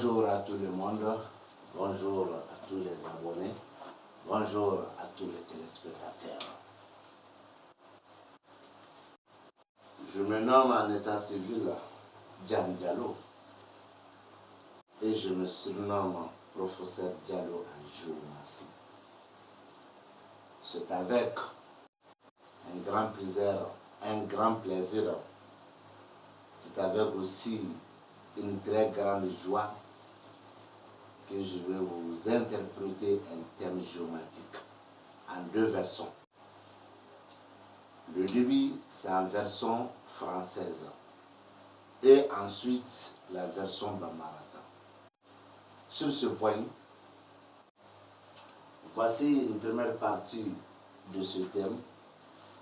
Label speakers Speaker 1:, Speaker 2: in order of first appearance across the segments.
Speaker 1: Bonjour à tout le monde, bonjour à tous les abonnés, bonjour à tous les téléspectateurs. Je me nomme en état civil Diane Diallo et je me surnomme professeur Diallo en géomatie. C'est avec un grand plaisir, c'est avec aussi une très grande joie que je vais vous interpréter un thème géomatique en deux versions. Le début, c'est en version française et ensuite la version Bamaraga. Sur ce point, voici une première partie de ce thème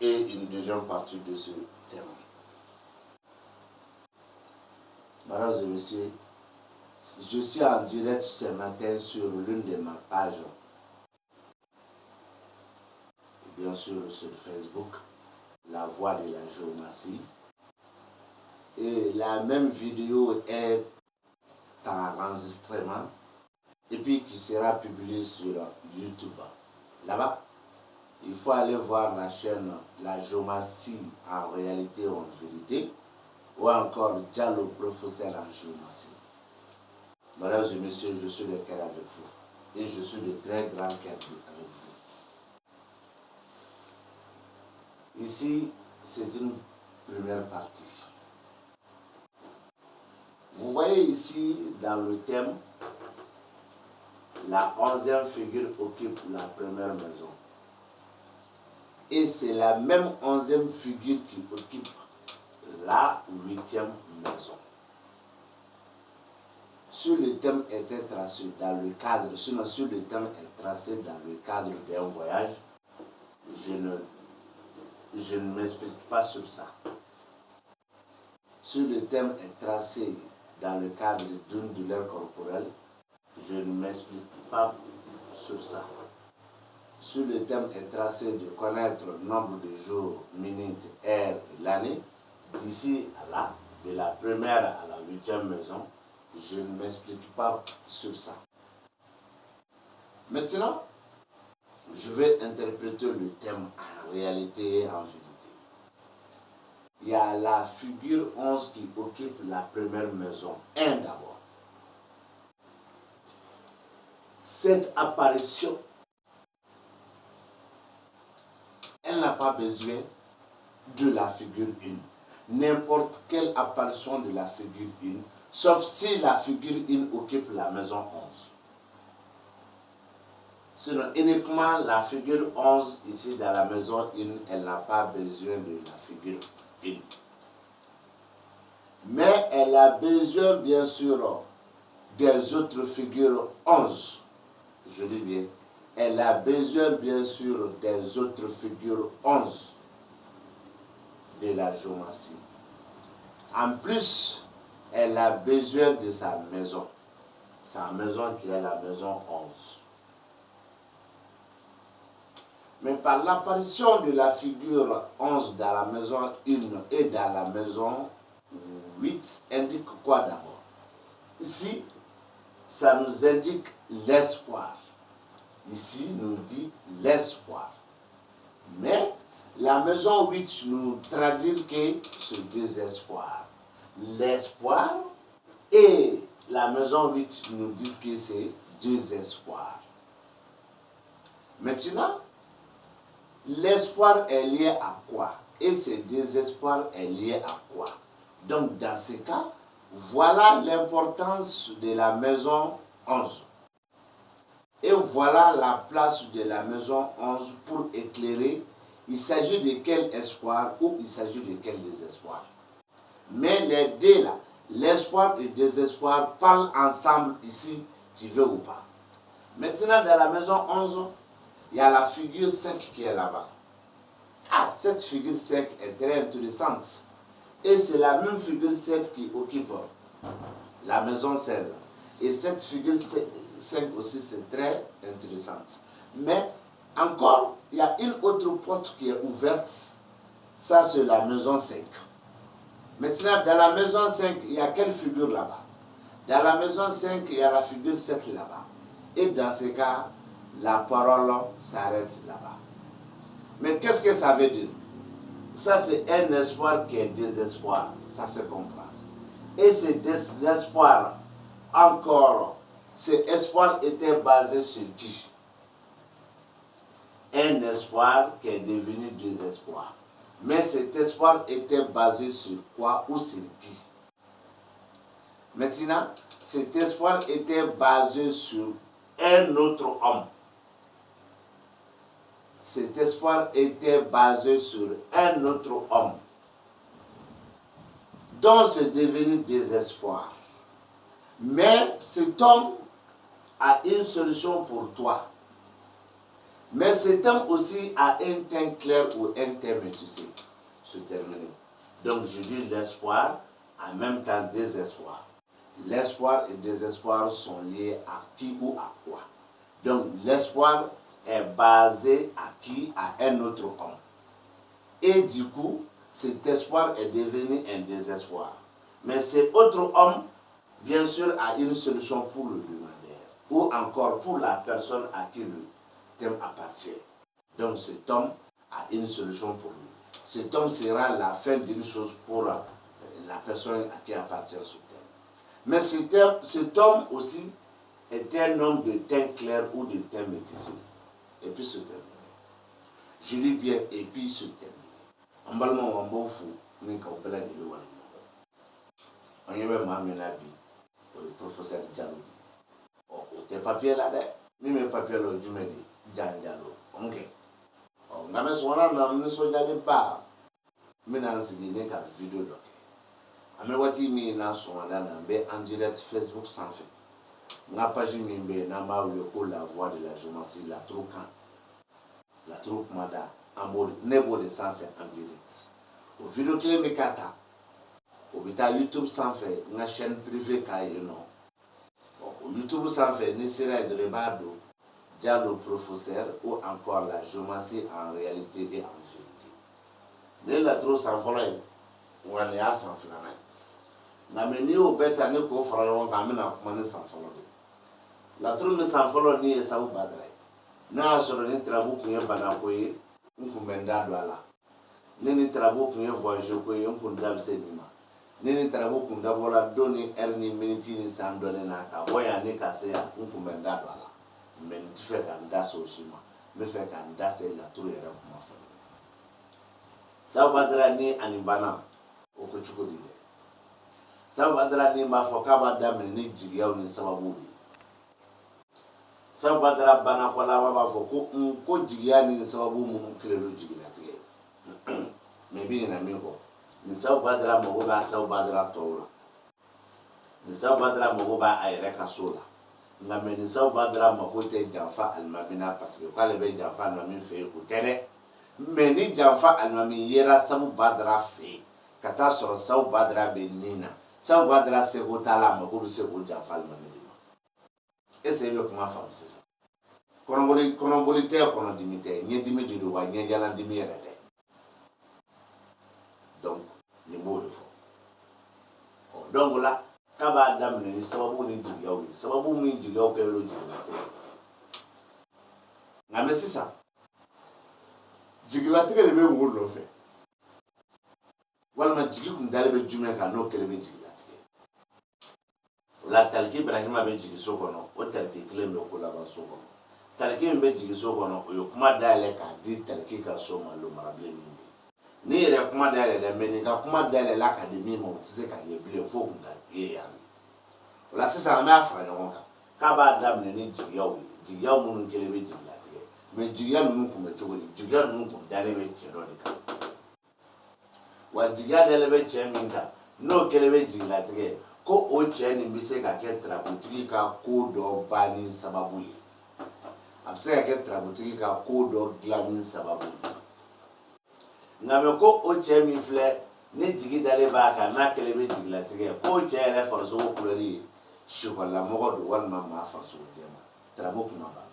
Speaker 1: et une deuxième partie de ce thème. Mesdames et messieurs, je suis en direct ce matin sur l'une de mes pages, bien sûr sur Facebook, La Voix de la Géomatie. Et la même vidéo est en enregistrement et puis qui sera publiée sur YouTube. Là-bas, il faut aller voir la chaîne La Géomatie en réalité ou en vérité, ou encore Diallo professeur en géomatie. Mesdames et messieurs, je suis de cœur avec vous et je suis de très grand cœur avec vous. Ici, c'est une première partie. Vous voyez ici dans le thème, la 11e figure occupe la première maison. Et c'est la même 11e figure qui occupe la 8e maison. Si le thème était tracé dans le cadre, sinon si le thème est tracé dans le cadre d'un voyage, je ne m'explique pas sur ça. Si le thème est tracé dans le cadre d'une douleur corporelle, je ne m'explique pas sur ça. Si le thème est tracé de connaître le nombre de jours, minutes, heures, l'année, d'ici à là, de la première à la 8e maison, je ne m'explique pas sur ça. Maintenant, je vais interpréter le thème en réalité et en vérité. Il y a la figure 11 qui occupe la première maison. 1 d'abord. Cette apparition, elle n'a pas besoin de la figure 1. N'importe quelle apparition de la figure 1, sauf si la figure 1 occupe la maison 11. Sinon, uniquement la figure 11 ici dans la maison 1, elle n'a pas besoin de la figure 1. Mais elle a besoin bien sûr des autres figures 11. Je dis bien, elle a besoin bien sûr des autres figures 11 de la géomatie. En plus, elle a besoin de sa maison qui est la maison 11. Mais par l'apparition de la figure 11 dans la maison 1 et dans la maison 8, indique quoi d'abord? Ici, ça nous indique l'espoir. Ici, nous dit l'espoir. Mais la maison 8 nous traduit que ce désespoir. L'espoir et la maison 8 nous disent que c'est désespoir. Maintenant, l'espoir est lié à quoi? Et ce désespoir est lié à quoi? Donc, dans ce cas, voilà l'importance de la maison 11. Et voilà la place de la maison 11 pour éclairer, il s'agit de quel espoir ou il s'agit de quel désespoir. Mais les deux là, l'espoir et le désespoir parlent ensemble ici, tu veux ou pas. Maintenant, dans la maison 11, il y a la figure 5 qui est là-bas. Ah, cette figure 5 est très intéressante. Et c'est la même figure 7 qui occupe la maison 16. Et cette figure 5 aussi, c'est très intéressante. Mais encore, il y a une autre porte qui est ouverte. Ça, c'est la maison 5. Maintenant, dans la maison 5, il y a quelle figure là-bas? Dans la maison 5, il y a la figure 7 là-bas. Et dans ce cas, la parole s'arrête là-bas. Mais qu'est-ce que ça veut dire? Ça, c'est un espoir qui est désespoir. Ça se comprend. Et ce désespoir, encore, cet espoir était basé sur qui? Un espoir qui est devenu désespoir. Mais cet espoir était basé sur quoi ou sur qui? Maintenant, cet espoir était basé sur un autre homme. Cet espoir était basé sur un autre homme. Donc c'est devenu désespoir. Mais cet homme a une solution pour toi. Mais cet homme aussi a un teint clair ou un teint métissé. C'est terminé. Donc je dis l'espoir, en même temps désespoir. L'espoir et le désespoir sont liés à qui ou à quoi. Donc l'espoir est basé à qui? À un autre homme. Et du coup, cet espoir est devenu un désespoir. Mais cet autre homme, bien sûr, a une solution pour le demandeur. Ou encore pour la personne à qui le thème appartient. Donc cet homme a une solution pour lui. Cet homme sera la fin d'une chose pour la personne à qui appartient ce thème. Mais cet homme aussi est un homme de teint clair ou de teint métissé. Et puis se terminer. Je dis bien, et puis se terminer. En balmant en bon fou, nous avons appelé de l'eau. On y avait ma menabi, le professeur Diallo. Oh, tes papiers là-dedans, mes papiers là, je me dis, Diallo, ok. Oh, on a mis son nom, nous sommes allés bas. Mais dans ce qui n'est qu'à vidéo doc. Ame wati mi na sonada na be en direct Facebook sans fait. Na page mi be na ba le la voix de la jeunesse la troupe la troupe mada en bol nebo de sans fait en direct. Au vidéo clé me kata. Au bita YouTube sans fait na chaîne privée ka non. Au YouTube sans fait ni sera de rebado déjà le professeur ou encore la jeunesse en réalité et en vérité. Ne la troupe sans fait on est à sans fait. Na meni o beta ne ko fara ɲɔgɔn kan an bɛna kuma ni san fɔlɔ de. Laturu ni san fɔlɔ ni ye sabu badara ye. N'a y'a sɔrɔ ni tarabu tun ye banako ye n kun bɛ n da don a la. Ni tarabu tun ye voyage ko ye n kun da bɛ se nin ma. Ni tarabu kun dabɔla don ni heure ni minute ni san dɔɔni na ka bɔ yan ni ka se yan n kun bɛ n da don a la. Mais n tɛ fɛ ka n da se o si ma. N bɛ fɛ ka n da se laturu yɛrɛ kuma fɔlɔ. Sabu badara ni ani bana o ko cogo di dɛ. Sabu badara ni b'a fɔ k'a b'a daminɛ ni jigiyaw ni sababu de ye. Sabu badara banakɔlama b'a fɔ ko jigiya ni sababu minnu kelen don jigilatigɛ ye. Mais i bɛ ɲinɛ min kɔ nin sabu badara mago b'a sabu badara tɔw la. Nin sabu badara mago b'a a yɛrɛ ka so la. Nka mais nin sabu badara mago tɛ janfa alimami na parce que k'ale bɛ janfa alimami fɛ yen o tɛ dɛ. Mais ni janfa alimami yera sabu badara fɛ yen ka taa sɔrɔ sabu badara bɛ nin na. Sabu badara seko t'a la mako bɛ se k'o janfa alimami de ma. Est-ce que i bɛ kuma faamu sisan? Kɔnɔboli tɛ kɔnɔdimi tɛ ɲɛdimi de don wa ɲɛjalandimi yɛrɛ tɛ. Donc nin b'o de fɔ. Donc o la k'a b'a daminɛ ni sababu ni jigiyaw ye sababu min jigiyaw kɛlen don jigilatigɛ. Nka mɛ sisan jigilatigɛ de bɛ wo nɔfɛ walima jigi kun dalen bɛ jumɛn kan n'o kɛlen bɛ jigilatigɛ. O la taliki Ibrahima bɛ jigin so kɔnɔ o taliki kelen bɛ ko laban so kɔnɔ. Taliki min bɛ jigin so kɔnɔ o ye kuma dayɛlɛ k'a di taliki ka so ma lomarabilen min bɛ yen. Ni yɛrɛ kuma dayɛlɛ dɛ mais nin ka kuma dayɛlɛla ka di min ma o tɛ se ka ye bilen fo kun ka ye yan. O la sisan an b'a fara ɲɔgɔn kan k'a b'a daminɛ ni jigiyaw ye jigiyaw minnu kelen bɛ jigilatigɛ mais jigiya ninnu kun bɛ cogo di jigiya ninnu kun dalen bɛ cɛ dɔ de kan. Wa jigiya dalen bɛ cɛ min kan n'o kelen bɛ jigilatigɛ ko o cɛ nin bɛ se ka kɛ tarabutigi ka ko dɔ banni sababu ye. A bɛ se ka kɛ tarabutigi ka ko dɔ dilanni sababu ye. Nka mɛ ko o cɛ min filɛ ni jigi dalen b'a kan n'a kelen bɛ jigilatigɛ k'o cɛ yɛrɛ farisogo kulɛri ye sikɔrilamɔgɔ don walima maa farisogo jɛman tarabu kuma banna.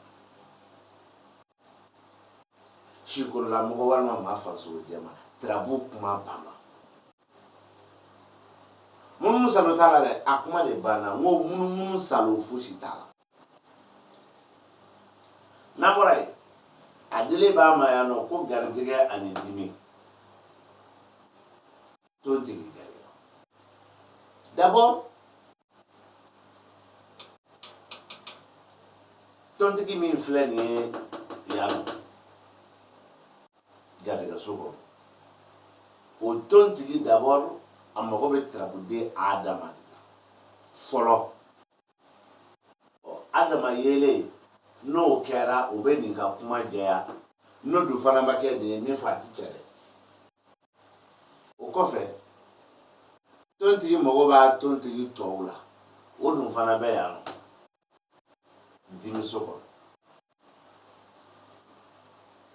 Speaker 1: Sikɔrilamɔgɔ walima maa farisogo jɛman tarabu kuma banna. Munu salo t'a la dɛ, a kuma de banna. N ko munumunu salo fosi t'a la. N'a fɔra ye, a dili b'a ma yan nɔ ko garijɛgɛ ani dimi. Tontigi gɛrɛ. D'abord, tontigi min filɛ nin ye yan nɔ, garijɛgɛso kɔnɔ. O tontigi d'abord, a mago bɛ tarabude Adama de la. Fɔlɔ. Adama yelen n'o kɛra o bɛ nin ka kuma jɛya. N'o dun fana ma kɛ nin ye min fɔ a ti cɛ dɛ. O kɔfɛ, tontigi mago b'a tontigi tɔw la. O dun fana bɛ yan nɔ. Dimiso kɔnɔ.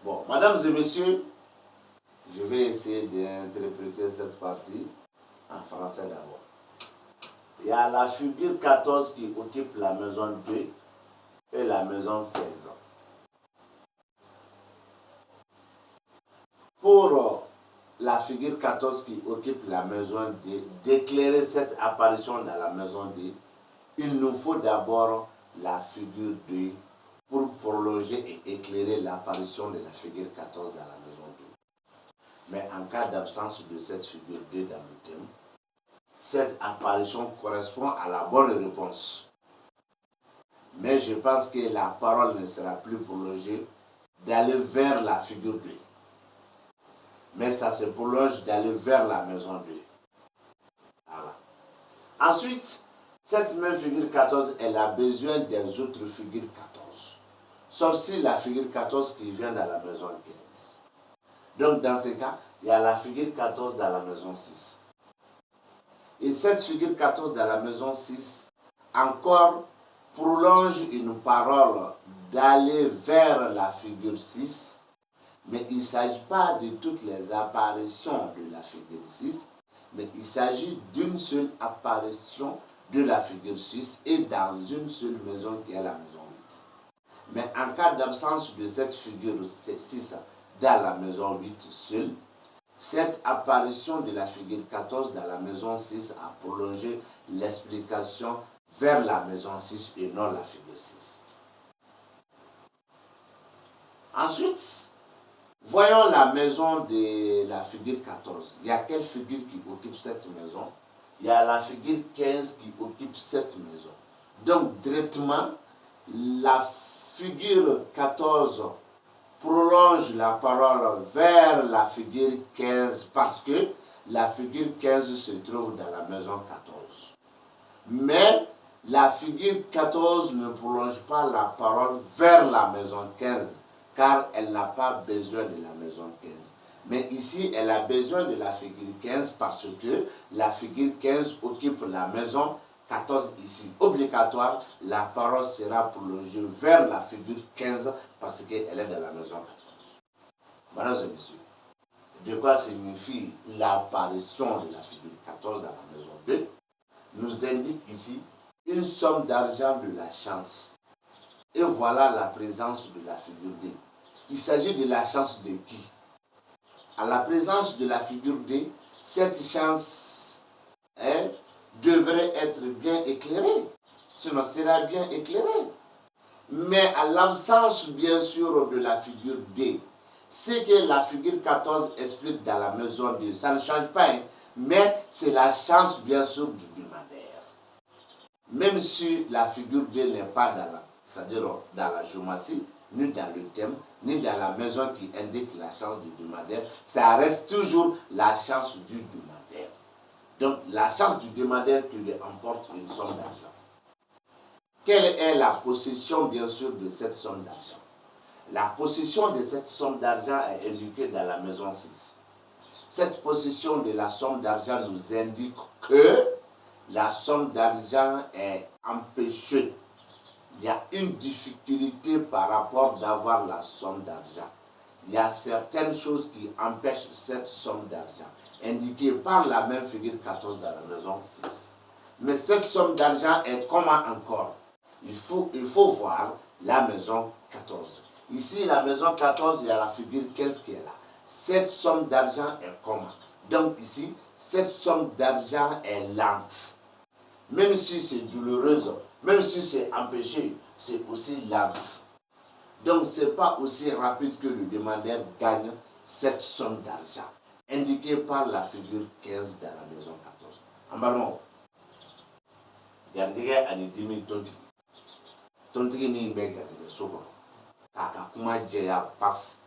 Speaker 1: Bon, mesdames et messieurs, je vais essayer d'interpréter cette partie en français d'abord. Il y a la figure 14 qui occupe la maison 2 et la maison 16. Pour la figure 14 qui occupe la maison 2, d'éclairer cette apparition dans la maison 2, il nous faut d'abord la figure 2 pour prolonger et éclairer l'apparition de la figure 14 dans la maison 2. Mais en cas d'absence de cette figure 2 dans le thème, cette apparition correspond à la bonne réponse. Mais je pense que la parole ne sera plus prolongée d'aller vers la figure 2. Mais ça se prolonge d'aller vers la maison 2. Voilà. Ensuite, cette même figure 14, elle a besoin des autres figures 14. Sauf si la figure 14 qui vient dans la maison 15. Donc dans ce cas, il y a la figure 14 dans la maison 6. Et cette figure 14 dans la maison 6 encore prolonge une parole d'aller vers la figure 6, mais il ne s'agit pas de toutes les apparitions de la figure 6, mais il s'agit d'une seule apparition de la figure 6 et dans une seule maison qui est la maison 8. Mais en cas d'absence de cette figure 6 dans la maison 8 seule, cette apparition de la figure 14 dans la maison 6 a prolongé l'explication vers la maison 6 et non la figure 6. Ensuite, voyons la maison de la figure 14. Il y a quelle figure qui occupe cette maison? Il y a la figure 15 qui occupe cette maison. Donc, directement, la figure 14 prolonge la parole vers la figure 15 parce que la figure 15 se trouve dans la maison 14. Mais la figure 14 ne prolonge pas la parole vers la maison 15 car elle n'a pas besoin de la maison 15. Mais ici, elle a besoin de la figure 15 parce que la figure 15 occupe la maison 14 ici. Obligatoire, la parole sera prolongée vers la figure 15 parce qu'elle est dans la maison 14. Mesdames et messieurs, de quoi signifie l'apparition de la figure 14 dans la maison 2 nous indique ici une somme d'argent de la chance. Et voilà la présence de la figure 2. Il s'agit de la chance de qui? À la présence de la figure 2, cette chance devrait être bien éclairée, sinon sera bien éclairée. Mais à l'absence bien sûr de la figure 2, ce que la figure 14 explique dans la maison 2, ça ne change pas, mais c'est la chance bien sûr du demandeur. Même si la figure 2 n'est pas c'est-à-dire dans la géométrie, ni dans le thème, ni dans la maison qui indique la chance du demandeur, ça reste toujours la chance du demandeur. Donc la chance du demandeur qui lui emporte une somme d'argent. Quelle est la possession bien sûr de cette somme d'argent? La possession de cette somme d'argent est indiquée dans la maison 6. Cette possession de la somme d'argent nous indique que la somme d'argent est empêchée. Il y a une difficulté par rapport d'avoir la somme d'argent. Il y a certaines choses qui empêchent cette somme d'argent, indiquée par la même figure 14 dans la maison 6. Mais cette somme d'argent est comment encore? Il faut voir la maison 14. Ici, la maison 14, il y a la figure 15 qui est là. Cette somme d'argent est comment? Donc ici, cette somme d'argent est lente. Même si c'est douloureuse, même si c'est empêché, c'est aussi lente. Donc, ce n'est pas aussi rapide que le demandeur gagne cette somme d'argent, indiquée par la figure 15 dans la maison 14. Ambarmo, gardiga ani dimi tontigi. Tontigi ni be gardiga soko. Kaka kuma jeya pass.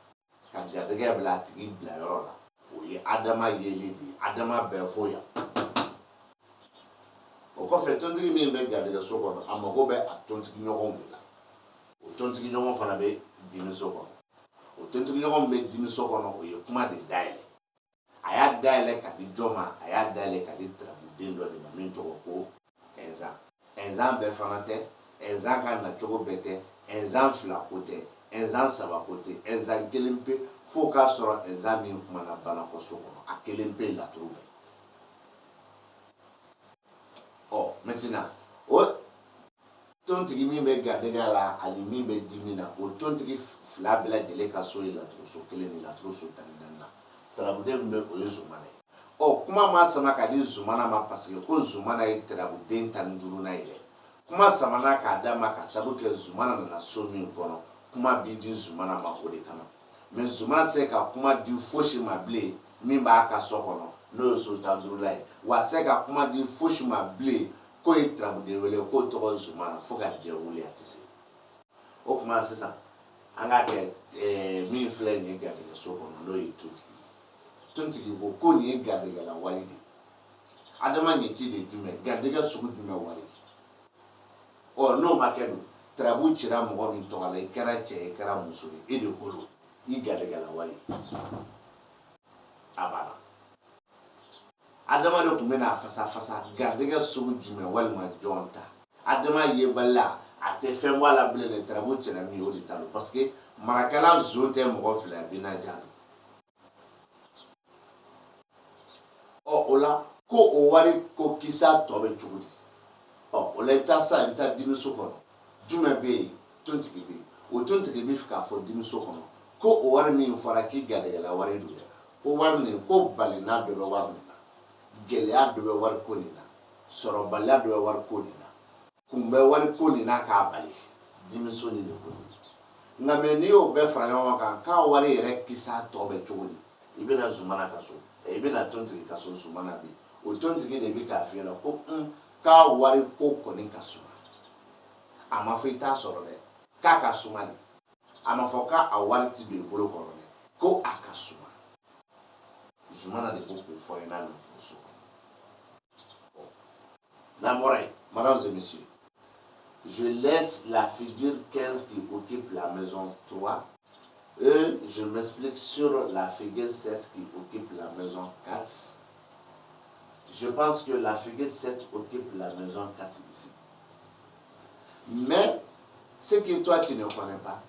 Speaker 1: Ka gardiga bila tigi bila yɔrɔ la. O ye Adama yeli de. Adama bɛɛ fo yan. O kɔfɛ tontigi min bɛ gardiga so kɔnɔ, a mago bɛ a tontigi ɲɔgɔnw de la. O tontigi ɲɔgɔn fana bɛ dimi so kɔnɔ. O tontigi ɲɔgɔn bɛ dimi so kɔnɔ, o ye kuma de dayɛlɛ. A y'a dayɛlɛ ka di jɔ ma, a y'a dayɛlɛ ka di tɛrɛmuden dɔ de ma min tɔgɔ ko Ɛnzan. Ɛnzan bɛɛ fana tɛ, Ɛnzan ka nacogo bɛɛ tɛ, Ɛnzan fila ko tɛ, Ɛnzan saba ko tɛ, Ɛnzan kelen pe fo k'a sɔrɔ Ɛnzan min kumana banakɔ so kɔnɔ, a kelen pe laturu bɛɛ. Maintenant, o tontigi min bɛ garijɛgɛ la ani min bɛ dimi na, o tontigi fila bɛɛ lajɛlen ka so ye laturu so kelen ni laturu so 14 tɛrɛmuden min bɛ o ye Zumana ye. Kuma ma sama ka di Zumana ma parce que ko Zumana ye tɛrɛmuden 15nan ye dɛ. Kuma samana k'a d'a ma ka sabu kɛ Zumana nana so min kɔnɔ, kuma bi di Zumana ma o de kama. Mais Zumana se ka kuma di fosi ma bilen min b'a ka so kɔnɔ n'o ye so 15nan ye. Wa se ka kuma di fosi ma bilen ko ye tɛrɛmuden wele k'o tɔgɔ Zumana fo ka diɲɛ wuli a tɛ se. O kuma sisan an k'a kɛ min filɛ nin ye garijɛgɛ so kɔnɔ n'o ye tontigi. Tontigi ko nin ye garijɛgɛla wari de ye. Adama ɲɛci de ye jumɛn? Garijɛgɛ sugu jumɛn wari? N'o ma kɛ dun, tarabu cira mɔgɔ min tɔgɔ la, i kɛra cɛ ye, i kɛra muso ye, e de ko don, i garijɛgɛla wari. A banna. Adama de tun bɛna fasa garijɛgɛ sugu jumɛn walima jɔn ta. Adama yebaliya a tɛ fɛn bɔ a la bilen dɛ, tarabu cira min ye o de ta don parce que marakala zon tɛ mɔgɔ fila ye, bina jaabi. O la ko o wari ko kisa tɔ bɛ cogo di? O la i bɛ taa sa, i bɛ taa dimiso kɔnɔ. Jumɛn bɛ yen? Tontigi bɛ yen. O tontigi bɛ fɛ k'a fɔ dimiso kɔnɔ ko o wari min fɔra k'i garijɛgɛla wari don dɛ, ko wari nin ko balina dɔ bɛ wari nin na, gɛlɛya dɔ bɛ wari ko nin na, sɔrɔbaliya dɔ bɛ wari ko nin na, kunbɛ wari ko nin na k'a bali. Dimiso ni de ko ten. Nka mɛ n'i y'o bɛɛ fara ɲɔgɔn kan k'a wari yɛrɛ kisa tɔ bɛ cogo di? I bɛna Zumana ka so, i bɛna tontigi ka so, Zumana bɛ yen. O tontigi de bɛ k'a f'i ɲɛna ko k'a wari ko kɔni ka suma. A ma fɔ i t'a sɔrɔ dɛ, k'a ka suma de. A ma fɔ k'a wari tɛ don i bolo kɔrɔ dɛ, ko a ka suma. Zumana de ko k'o fɔ ɲɛna nafolo so kɔnɔ. N'an bɔra yen, mesdames et messieurs, je laisse la figure 15 qui occupe la maison 3 et je m'explique sur la figure 7 qui occupe la maison 4. Je pense que la figure 7 occupe la maison 4 ici. Mais ce que toi tu ne connais pas,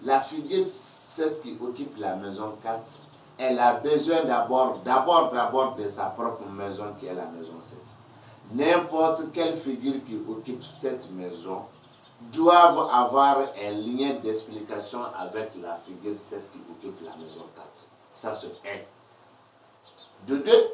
Speaker 1: la figure 7 qui occupe la maison 4, elle a besoin d'abord de sa propre maison qui est la maison 7. N'importe quelle figure qui occupe cette maison doivent avoir un lien d'explication avec la figure 7 qui occupe la maison 4. Ça c'est 1. De 2,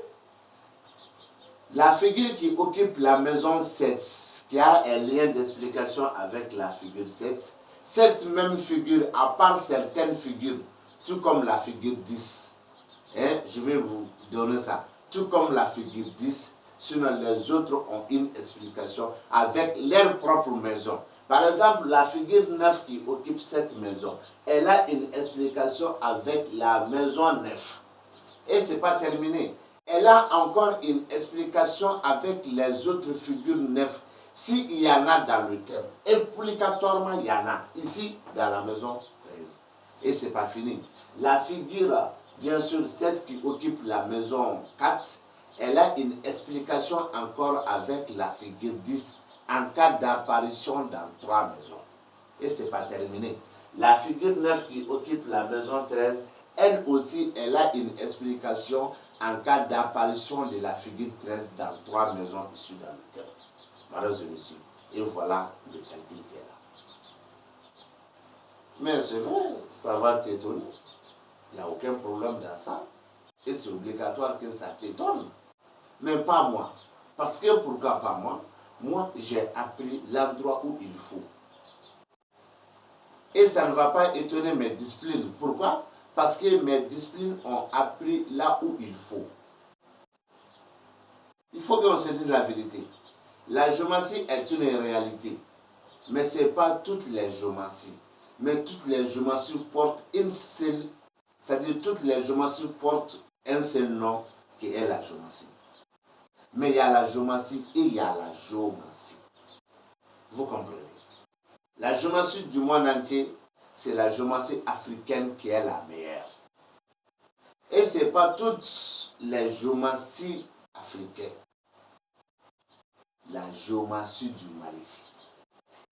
Speaker 1: la figure qui occupe la maison 7, qui a un lien d'explication avec la figure 7, cette même figure, à part certaines figures, tout comme la figure 10, je vais vous donner ça, tout comme la figure 10, sinon les autres ont une explication avec leur propre maison. Par exemple, la figure 9 qui occupe cette maison, elle a une explication avec la maison 9. Et ce n'est pas terminé. Elle a encore une explication avec les autres figures 9, s'il y en a dans le thème. Obligatoirement, il y en a ici dans la maison 13. Et ce n'est pas fini. La figure, bien sûr, 7 qui occupe la maison 4, elle a une explication encore avec la figure 10 en cas d'apparition dans 3 maisons. Et ce n'est pas terminé. La figure 9 qui occupe la maison 13, elle aussi, elle a une explication en cas d'apparition de la figure 13 dans 3 maisons issues dans le thème. Mesdames et messieurs, et voilà le calcul qui est là. Mais c'est vrai, ça va t'étonner. Il n'y a aucun problème dans ça. Et c'est obligatoire que ça t'étonne. Mais pas moi. Parce que pourquoi pas moi? Moi, j'ai appris l'endroit où il faut. Et ça ne va pas étonner mes disciplines. Pourquoi? Parce que mes disciplines ont appris là où il faut. Il faut qu'on se dise la vérité. La géomatie est une réalité. Mais ce n'est pas toutes les géomaties. Mais toutes les géomaties portent une seule, c'est-à-dire toutes les géomaties portent un seul nom qui est la géomatie. Mais il y a la géomatie et il y a la géomatie. Vous comprenez? La géomatie du monde entier, c'est la géomatie africaine qui est la meilleure. Et ce n'est pas toutes les géomaties africaines. La géomatie du Mali.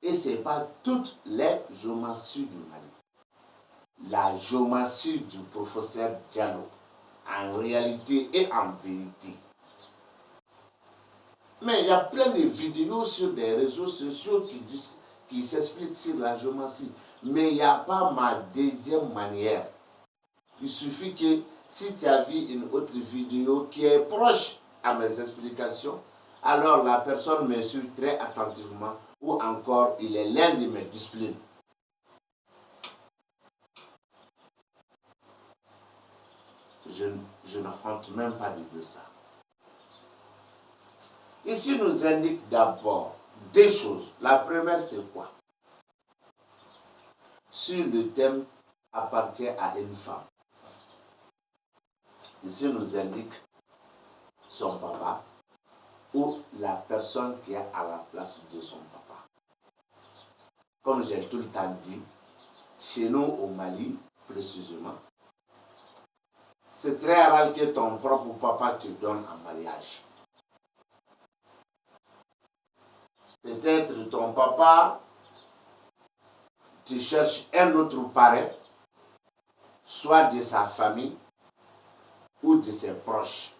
Speaker 1: Et ce n'est pas toutes les géomaties du Mali. La géomatie du professeur Diallo, en réalité et en vérité. Mais il y a plein de vidéos sur des réseaux sociaux qui s'expliquent sur la géomatie. Mais il n'y a pas ma deuxième manière. Il suffit que si tu as vu une autre vidéo qui est proche à mes explications, alors la personne me suit très attentivement ou encore il est l'un de mes disciplines. Je ne honte même pas de dire ça. Ici nous indique d'abord deux choses. La première c'est quoi? Si le thème appartient à une femme. Ici nous indique son papa ou la personne qui est à la place de son papa. Comme j'ai tout le temps dit, chez nous au Mali, précisément, c'est très rare que ton propre papa te donne en mariage. Peut-être ton papa, tu cherches un autre parent, soit de sa famille ou de ses proches.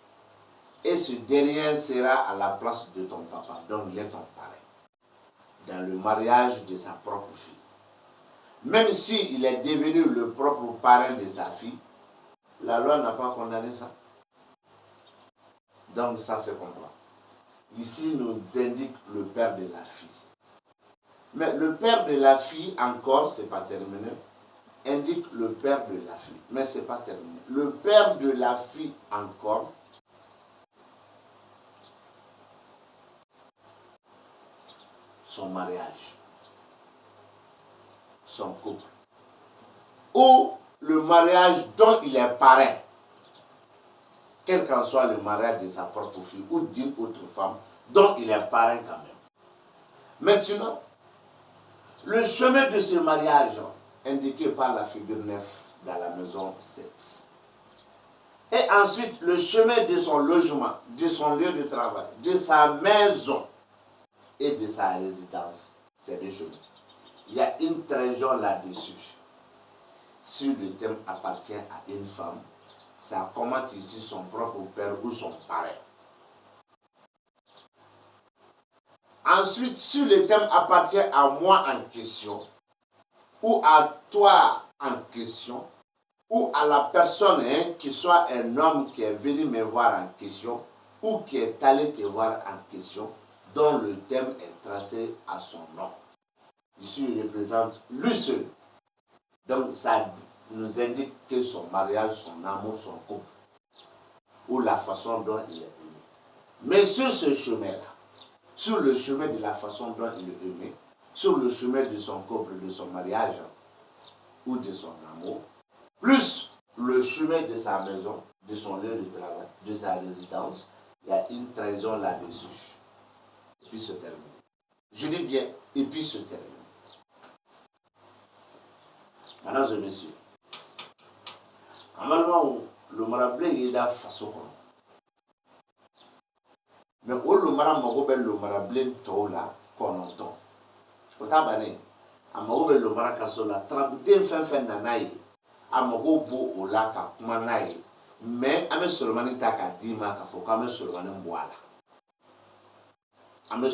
Speaker 1: Et ce dernier sera à la place de ton papa, donc il est ton parent, dans le mariage de sa propre fille. Même s'il est devenu le propre parent de sa fille, la loi n'a pas condamné ça. Donc ça se comprend. Ici, nous indique le père de la fille. Mais le père de la fille, encore, ce n'est pas terminé, indique le père de la fille. Mais ce n'est pas terminé. Le père de la fille, encore, son mariage, son couple, ou le mariage dont il est parrain, quel qu'en soit le mariage de sa propre fille ou d'une autre femme dont il est parrain quand même. Maintenant, le chemin de ce mariage indiqué par la figure 9 dans la maison 7. Et ensuite, le chemin de son logement, de son lieu de travail, de sa maison et de sa résidence. C'est deux chemins. Il y a une trahison là-dessus. Si le thème appartient à une femme, ça commente ici son propre père ou son parrain. Ensuite, si le thème appartient à moi en question, ou à toi en question, ou à la personne, qui soit un homme qui est venu me voir en question, ou qui est allé te voir en question, dont le thème est tracé à son nom. Ici, il représente lui seul. Donc, ça nous indique que son mariage, son amour, son couple, ou la façon dont il est aimé. Mais sur ce chemin-là, sur le chemin de la façon dont il est aimé, sur le chemin de son couple, de son mariage, ou de son amour, plus le chemin de sa maison, de son lieu de travail, de sa résidence, il y a une trahison là-dessus. Et puis se termine. Je dis bien, et puis se termine. Maintenant, je me suis. Normalement, le marablé est là face au corps. Mais où le marablé, le marablé, tout là, qu'on entend. Je peux t'abonner. Amago le marakaso la trabuden fen nanaye amago bo ola ka kuma naye mais ame solomani ta ka dima ka fo ka ame solomani mbwala ame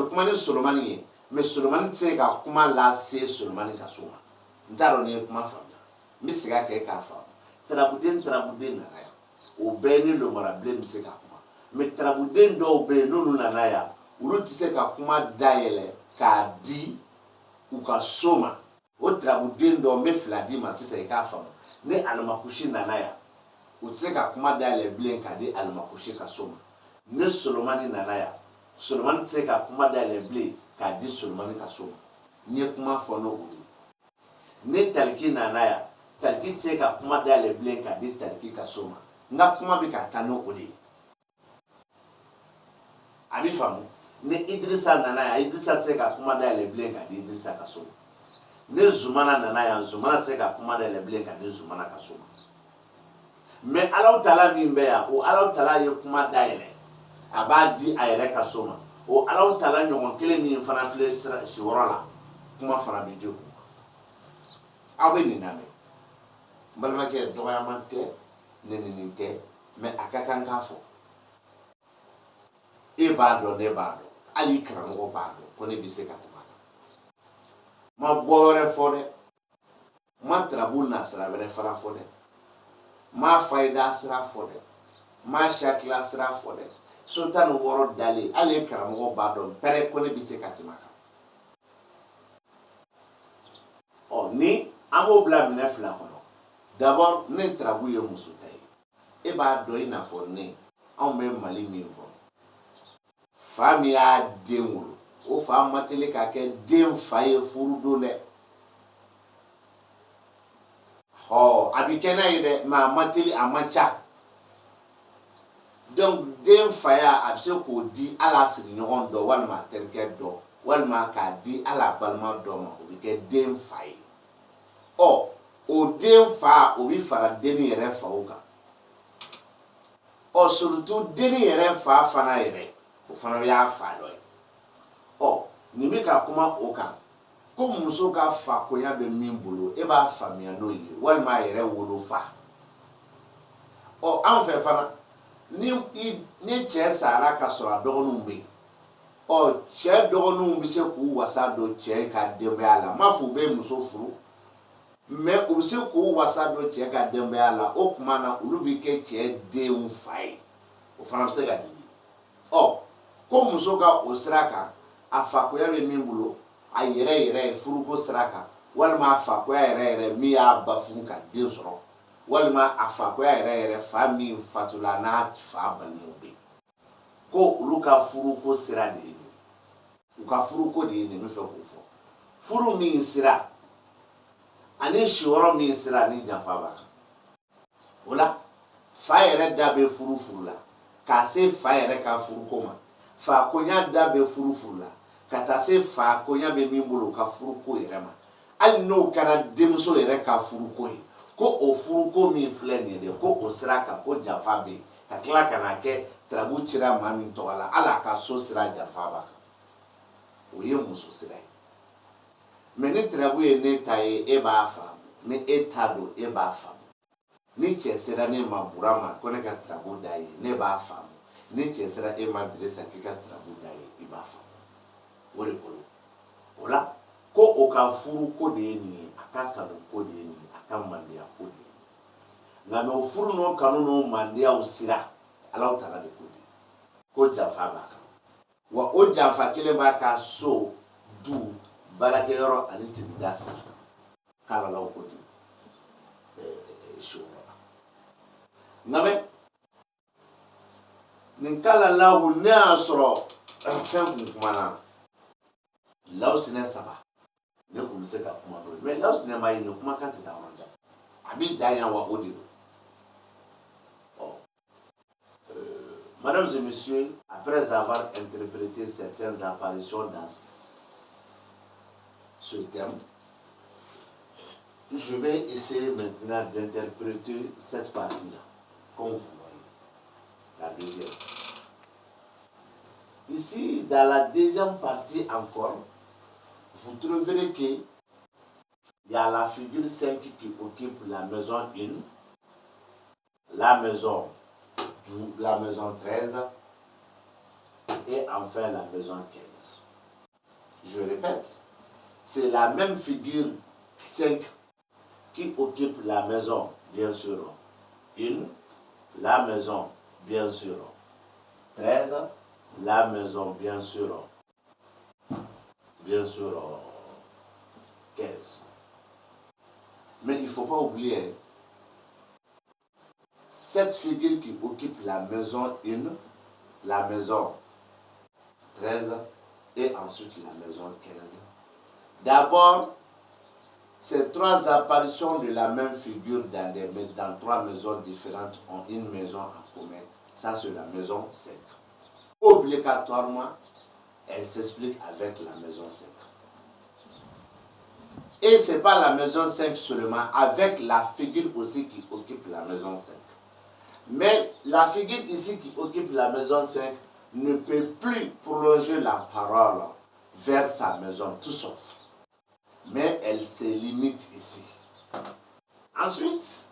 Speaker 1: kuma ni solomani ye mais solomani tse ka kuma la se solomani ka soma ndaro ni kuma famia mi siga ke ka fa Trabuden nana ya. O bɛɛ ni lomarabilen bɛ se ka kuma. Mais trabuden dɔw bɛ yen n'olu nana yan, olu tɛ se ka kuma dayɛlɛ k'a di u ka so ma. O trabuden dɔw n bɛ fila di ma sisan i k'a faamu. Ni alimakushi nana yan, u tɛ se ka kuma dayɛlɛ bilen k'a di alimakushi ka so ma. Ni Solomani nana yan, Solomani tɛ se ka kuma dayɛlɛ bilen k'a di Solomani ka so ma. N ye kuma fɔ n'o ye. Ni Taliki nana yan, Taliki tɛ se ka kuma dayɛlɛ bilen k'a di Taliki ka so ma. N ka kuma bɛ ka taa n'o de ye. A bɛ faamu. Ni Idrissa nana yan, Idrissa tɛ se ka kuma dayɛlɛ bilen k'a di Idrissa ka so ma. Ni Zumana nana yan, Zumana tɛ se ka kuma dayɛlɛ bilen k'a di Zumana ka so ma. Mais Alahu Taala min bɛ yan, o Alahu Taala ye kuma dayɛlɛ, a b'a di a yɛrɛ ka so ma. O Alahu Taala ɲɔgɔn kelen min fana filɛ siyɔrɔ la, kuma fana bɛ di o ma. Aw bɛ nin lamɛn. N balimakɛ, dɔgɔyama tɛ, nenini tɛ, mais a ka kan k'a fɔ. E b'a dɔn, ne b'a dɔn, hali karamɔgɔ b'a dɔn ko ne bɛ se ka tɛmɛ a kan. Ma bɔ wɛrɛ fɔ dɛ, ma tarabu nasira wɛrɛ fana fɔ dɛ, ma fayida sira fɔ dɛ, ma sakila sira fɔ dɛ. So 16 dalen, hali karamɔgɔ b'a dɔn pɛrɛ ko ne bɛ se ka tɛmɛ a kan. Ni an b'o bila minɛ fila kɔnɔ, d'abord ne tarabu ye muso ta ye. E b'a dɔn i n'a fɔ ne, anw bɛ Mali min kɔnɔ, fa min y'a den wolo, o fa ma teli ka kɛ den fa ye furu don dɛ. A bɛ kɛ n'a ye dɛ, mais a ma teli, a man ca. Donc den faya a bɛ se k'o di ala sigiɲɔgɔn dɔ walima a terikɛ dɔ walima k'a di ala balima dɔ ma, o bɛ kɛ den fa ye. O den fa o bɛ fara denni yɛrɛ faw kan. Surtout denni yɛrɛ fa fana yɛrɛ, o fana y'a fa dɔ ye. Nin bɛ ka kuma o kan ko muso ka fa konya bɛ min bolo, e b'a faamuya n'o ye walima a yɛrɛ wolo fa. Anw fɛ fana, ni cɛ sara ka sɔrɔ a dɔgɔninw bɛ yen, cɛ dɔgɔninw bɛ se k'u wasa don cɛ ka denbaya la. M'a fɔ u bɛ muso furu, mais u bɛ se k'u wasa don cɛ ka denbaya la. O tuma na olu bɛ kɛ cɛ denw fa ye. O fana bɛ se ka di. Ko muso ka o sira kan, a fakoya bɛ min bolo, a yɛrɛ furuko sira kan, walima a fakoya yɛrɛ min y'a bafu ka den sɔrɔ, walima a fakoya yɛrɛ fa min fatula n'a fa balimaw bɛ yen, ko olu ka furuko sira de ye nin. U ka furuko de ye nin, n bɛ fɛ k'o fɔ. Furu min sira ani siyɔrɔ min sira ni janfa b'a kan. O la fa yɛrɛ da bɛ furu la k'a se fa yɛrɛ ka furuko ma, fa konya da bɛ furu la ka taa se fa konya bɛ min bolo ka furuko yɛrɛ ma. Hali n'o kɛra denmuso yɛrɛ ka furuko ye, ko o furuko min filɛ nin ye dɛ, ko o sira kan ko janfa bɛ yen, ka tila ka na kɛ tarabu cira maa min tɔgɔ la, hali a ka so sira janfa b'a kan. O ye muso sira ye. Mais ni tarabu ye ne ta ye, e b'a faamu, ni e t'a dɔn e b'a faamu. Ni cɛ sera ne ma Burama ko ne ka tarabu da ye, ne b'a faamu. Ni cɛ sera e ma Dirisa k'i ka tarabu da ye, i b'a faamu. O de bolo. O la, ko o ka furuko de ye nin ye, a ka kanuko de ye nin ye, a ka mandiya ko de ye nin ye. Nka n'o furu n'o kanu n'o mandiyaw sira, Alahu Taala de ko ten, ko janfa b'a kan. Wa o janfa kelen b'a ka so, du, baarakɛyɔrɔ ani sigida sira kan. K'Alalaw ko ten. Nka nin k'Alalahu ne y'a sɔrɔ fɛn kun kumana, Lawusinɛ 3 ne kun bɛ se ka kuma n'o ye, mais Lawusinɛ m'a ye nin kumakan tɛ taa yɔrɔ jan. A b'i dan yan wa o de don. Mesdames et messieurs, après avoir interprété certaines apparitions dans ce thème, je vais essayer maintenant d'interpréter cette partie-là, comme vous voyez, la deuxième. Ici, dans la deuxième partie encore, vous trouverez qu'il y a la figure 5 qui occupe la maison 1, la maison 13 et enfin la maison 15. Je répète, c'est la même figure 5 qui occupe la maison bien sûr 1, la maison bien sûr 13, la maison bien sûr 15. Mais il ne faut pas oublier cette figure qui occupe la maison 1, la maison 13 et ensuite la maison 15. D'abord, ces trois apparitions de la même figure dans trois maisons différentes ont une maison en commun. Ça, c'est la maison 5. Obligatoirement, elle s'explique avec la maison 5. Et ce n'est pas la maison 5 seulement, avec la figure aussi qui occupe la maison 5. Mais la figure ici qui occupe la maison 5 ne peut plus prolonger la parole vers sa maison, tout sauf. Mais elle se limite ici. Ensuite,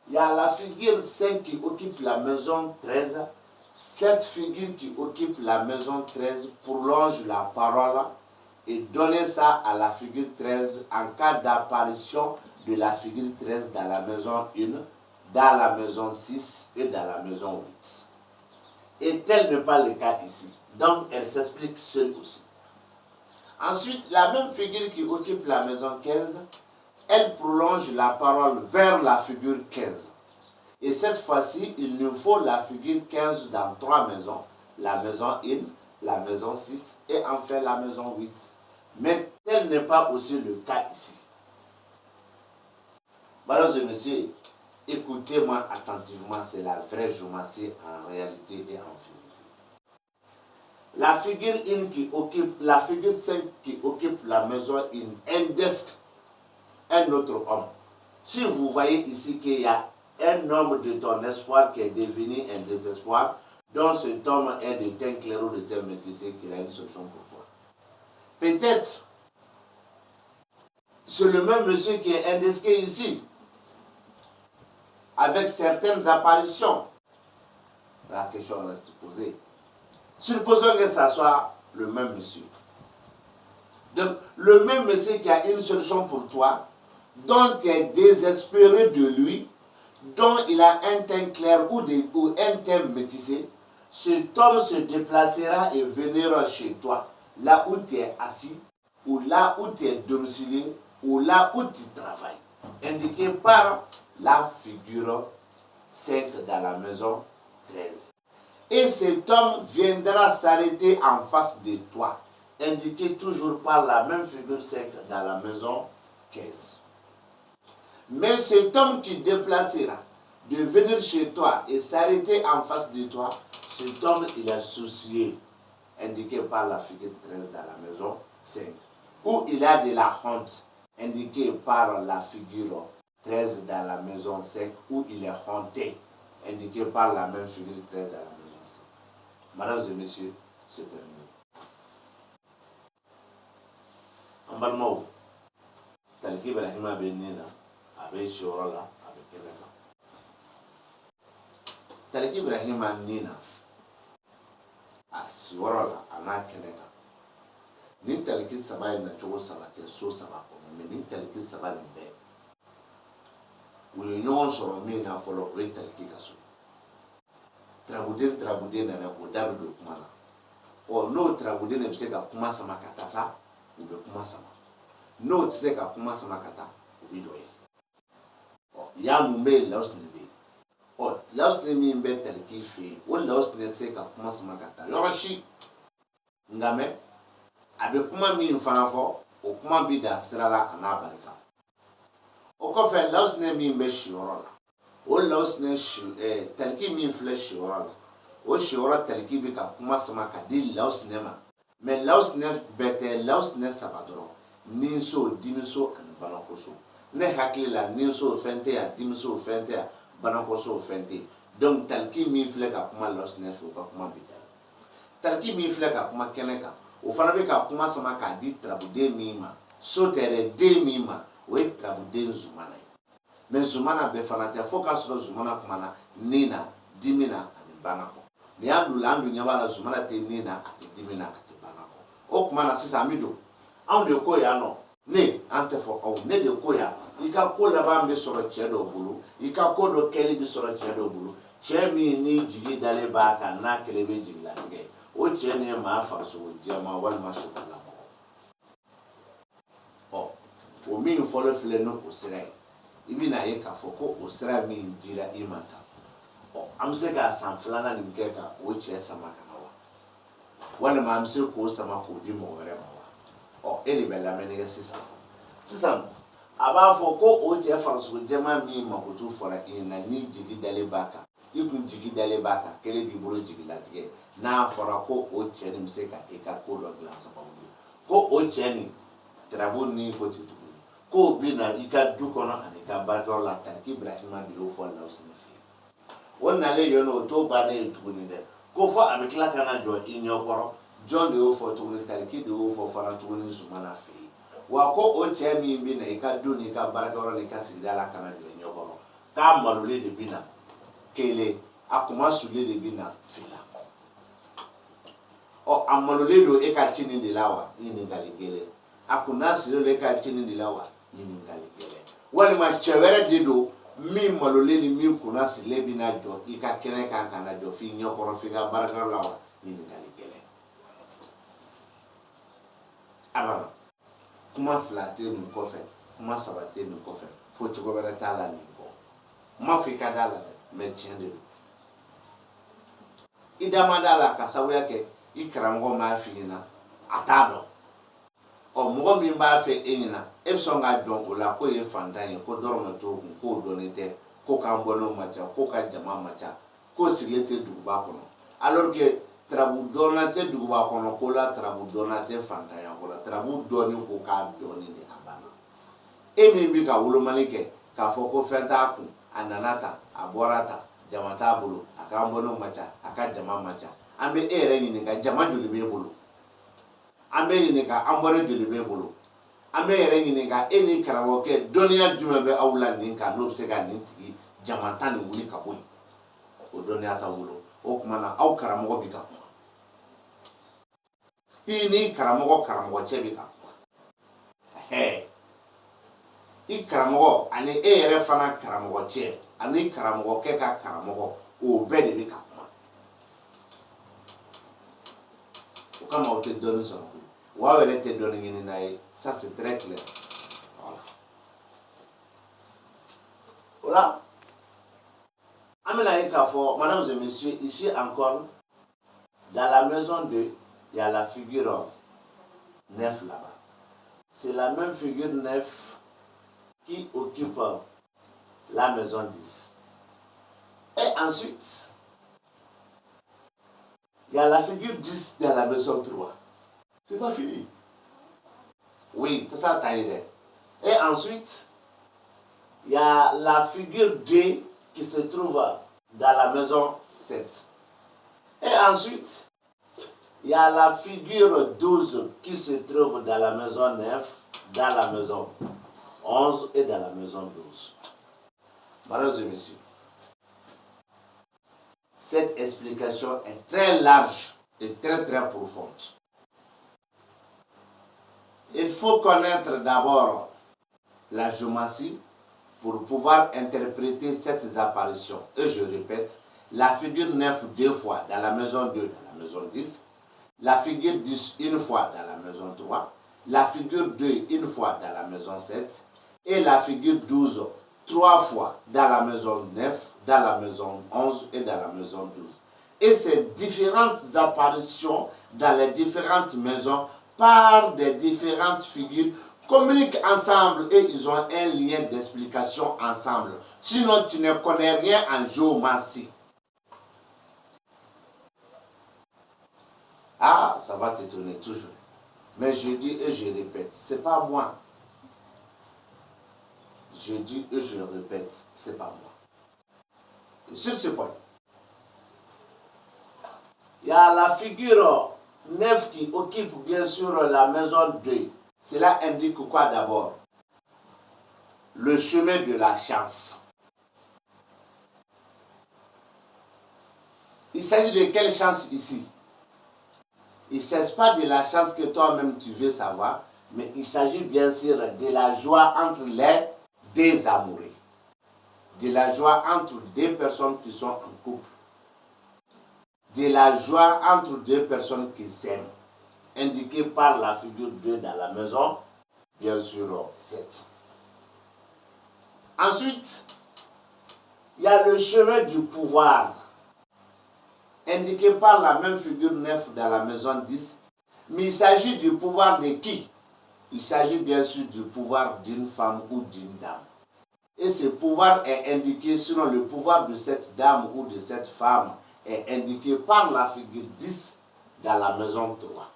Speaker 1: il y a la figure 5 qui occupe la maison 13. Cette figure qui occupe la maison 13 prolonge la parole et donne ça à la figure 13 en cas d'apparition de la figure 13 dans la maison 1, dans la maison 6 et dans la maison 8. Et tel n'est pas le cas ici. Donc, elle s'explique seule aussi. Ensuite, la même figure qui occupe la maison 15, elle prolonge la parole vers la figure 15. Et cette fois-ci, il nous faut la figure 15 dans trois maisons. La maison 1, la maison 6 et enfin la maison 8. Mais tel n'est pas aussi le cas ici. Mesdames et messieurs, écoutez-moi attentivement, c'est la vraie géométrie en réalité et en vérité. La figure 1 qui occupe, la figure 5 qui occupe la maison 1 indique un autre homme. Si vous voyez ici qu'il y a un homme de ton espoir qui est devenu un désespoir, dont cet homme est de teint clair ou de teint métissé, qui a une solution pour toi. Peut-être, c'est le même monsieur qui est indiqué ici, avec certaines apparitions. La question reste posée. Supposons que ça soit le même monsieur. Donc, le même monsieur qui a une solution pour toi, dont tu es désespéré de lui, dont il a un teint clair ou un teint métissé, cet homme se déplacera et viendra chez toi, là où tu es assis, ou là où tu es domicilié, ou là où tu travailles, indiqué par la figure 5 dans la maison 13. Et cet homme viendra s'arrêter en face de toi, indiqué toujours par la même figure 5 dans la maison 15. Mais cet homme qui déplacera de venir chez toi et s'arrêter en face de toi, cet homme il est soucié, indiqué par la figure 13 dans la maison 5. Ou il a de la honte, indiqué par la figure 13 dans la maison 5, où il est honté, indiqué par la même figure 13 dans la maison 5. Mesdames et messieurs, c'est terminé. En bas de mots, tel qu'Ibrahima Benina avait Shiorola avec Keneka. Tel qu'Ibrahima Nina a Shiorola a Keneka. Ni tel qu'il s'abat na chogo saba ke so saba ko mais ni tel qu'il s'abat ni be. Ou yon soro mi na folo o tel qu'il kaso. Trabude na ko dabe do kuma na. O no trabude na bise ka kuma sama kata sa, ou be kuma sama. No tse ka kuma sama kata, ou be joye. O ya mumbe laos ne be. O laos ne mi mbe tel qu'il fait. O laos ne tse ka kuma sama kata. Yoroshi ngame abe kuma min fana fɔ o kuma bi da sira la a n'a barika o kɔfɛ lawusinɛ min bɛ siyɔrɔ la o lawusinɛ taliki min filɛ siyɔrɔ la o siyɔrɔ taliki bi ka kuma sama ka di lawusinɛ ma mɛ lawusinɛ bɛɛ tɛ lawusinɛ saba dɔrɔn ninso dimiso ani banakoso ne hakili la ninso fɛn tɛ yan dimiso fɛn tɛ yan banakoso fɛn tɛ donc taliki min filɛ ka kuma lawusinɛ fɛ o ka kuma bi da taliki min filɛ ka kuma kɛnɛ kan o fana bɛ ka kuma sama k'a di tarabuden min ma so tɛrɛ den min ma o ye tarabuden zumana ye mɛ zumana bɛɛ fana tɛ fo k'a sɔrɔ zumana kumana nin na dimi na ani bana kɔ ni y'a dun la an dun ɲɛ b'a la zumana tɛ nin na a tɛ dimi na a tɛ bana kɔ o kuma na sisan an bɛ don anw de ko yan nɔ ne an tɛ fɔ aw ne de ko yan i ka ko laban bɛ sɔrɔ cɛ dɔ bolo i ka ko dɔ kɛli bɛ sɔrɔ cɛ dɔ bolo cɛ min ni jigi dalen b'a kan n'a kɛlɛ bɛ jigilatigɛ o cɛ nin ye maa farisogo jɛma walima sogolamɔgɔ ɔ o min fɔlɔ filɛ ni o sira ye i bɛna ye k'a fɔ ko o sira min dira i ma tan ɔ an bɛ se k'a san filanan nin kɛ ka o cɛ sama ka na wa walima an bɛ se k'o sama k'o di mɔgɔ wɛrɛ ma wa ɔ e de bɛ lamɛnni kɛ sisan a b'a fɔ ko o cɛ farisogo jɛma min makoto fɔra i ɲɛna ni jigi dalen b'a kan i kun jigi dalen b'a kan kelen b'i bolo jigilatigɛ n'a fɔra ko o cɛ nin bɛ se ka i ka ko dɔ dilan sababu ye ko o cɛ nin tarabu ni ko tɛ tuguni k'o bɛ na i ka du kɔnɔ ani i ka baarakɛyɔrɔ la Tariki Ibrahima de y'o fɔ Lawusina fɛ o nalen yen nɔ o t'o bannen ye tuguni dɛ ko fɔ a bɛ tila ka na jɔ i ɲɛkɔrɔ jɔn de y'o fɔ tuguni Tariki de y'o fɔ fana tuguni Zumana fɛ yen wa ko o cɛ min bɛ na i ka du ni i ka baarakɛyɔrɔ ni i ka sigida la ka na jɔ i ɲɛkɔrɔ k'a malolen de bɛ na kelen a kuma sulen de bɛ na fila ɔ a malolen don e ka cinin de la wa ɲininkali gɛlɛn a kunna sirilen e ka cinin de la wa ɲininkali gɛlɛn walima cɛ wɛrɛ de don min malolen ni min kunna sirilen bɛ na jɔ i ka kɛnɛ kan ka na jɔ f'i ɲɛkɔrɔ f'i ka baarakɛyɔrɔ la wa ɲininkali gɛlɛn abada kuma fila tɛ nin kɔfɛ kuma saba tɛ nin kɔfɛ fo cogo wɛrɛ t'a la nin kɔ n ma fɔ i ka da la dɛ mɛ tiɲɛ de don i da ma da la ka sababuya kɛ i karamɔgɔ m'a f'i ɲɛna a t'a dɔn ɔ mɔgɔ min b'a fɛ e ɲɛna e bɛ sɔn ka jɔn o la k'o ye fantan ye ko dɔrɔmɛ t'o kun k'o dɔnnen tɛ ko k'an bɔnnaw ma ca ko ka jama ma ca k'o sigilen tɛ duguba kɔnɔ alors que tarabu dɔnna tɛ duguba kɔnɔ ko la tarabu dɔnna tɛ fantanya ko la tarabu dɔɔni ko k'a dɔɔni de a banna e min bɛ ka wolomali kɛ k'a fɔ ko fɛn t'a kun a nana ta a bɔra ta jama t'a bolo a k'an bɔnnaw ma ca a ka jama ma ca an bɛ e yɛrɛ ɲininka jama joli b'e bolo an bɛ ɲininka an bɔra joli b'e bolo an bɛ yɛrɛ ɲininka e ni karamɔgɔkɛ dɔnniya jumɛn bɛ aw la nin kan n'o bɛ se ka nin tigi jama tan nin wuli ka bɔ yen o dɔnniya t'aw bolo o tuma na aw karamɔgɔ bɛ ka kuma i ni karamɔgɔ cɛ bɛ ka kuma i karamɔgɔ ani e yɛrɛ fana karamɔgɔ cɛ ani karamɔgɔkɛ ka karamɔgɔ o bɛɛ de bɛ ka kuma o kama o tɛ dɔnni sɔrɔ wa aw yɛrɛ tɛ dɔnni ɲini n'a ye ça c'est très clair voilà o la an bɛna ye k'a fɔ mesdames et messieurs ici encore dans la maison 2 il y a la figure 9 là-bas c'est la même figure 9 qui occupe la maison 10 et ensuite il y a la figure 10 dans la maison 3 c'est pas fini oui c'est ça taille. Et ensuite il y a la figure 2 qui se trouve dans la maison 7 et ensuite il y a la figure 12 qui se trouve dans la maison 9, dans la maison 11 et dans la maison 12. Mesdames et messieurs, cette explication est très large et très profonde. Il faut connaître d'abord la géométrie pour pouvoir interpréter cette apparition. Et je répète, la figure 9 deux fois dans la maison 2, dans la maison 10, la figure 10 une fois dans la maison 3, la figure 2 une fois dans la maison 7 et la figure 12 trois fois dans la maison 9, dans la maison 11 et dans la maison 12. Et ces différentes apparitions dans les différentes maisons par des différentes figures communiquent ensemble et ils ont un lien d'explication ensemble. Sinon, tu ne connais rien en géométrie. Ah, ça va t'étonner toujours. Mais je dis et je répète, c'est pas moi. Je dis et je répète, c'est pas moi. Et sur ce point, il y a la figure 9 qui occupe bien sûr la maison 2. Cela indique quoi d'abord? Le chemin de la chance. Il s'agit de quelle chance ici? Il ne s'agit pas de la chance que toi-même tu veux savoir, mais il s'agit bien sûr de la joie entre les deux amoureux. De la joie entre deux personnes qui sont en couple. De la joie entre deux personnes qui s'aiment. Indiqué par la figure 2 dans la maison, bien sûr 7. Ensuite, il y a le chemin du pouvoir, indiqué par la même figure 9 dans la maison 10. Mais il s'agit du pouvoir de qui? Il s'agit bien sûr du pouvoir d'une femme ou d'une dame. Et ce pouvoir est indiqué, sinon le pouvoir de cette dame ou de cette femme est indiqué par la figure 10 dans la maison 3.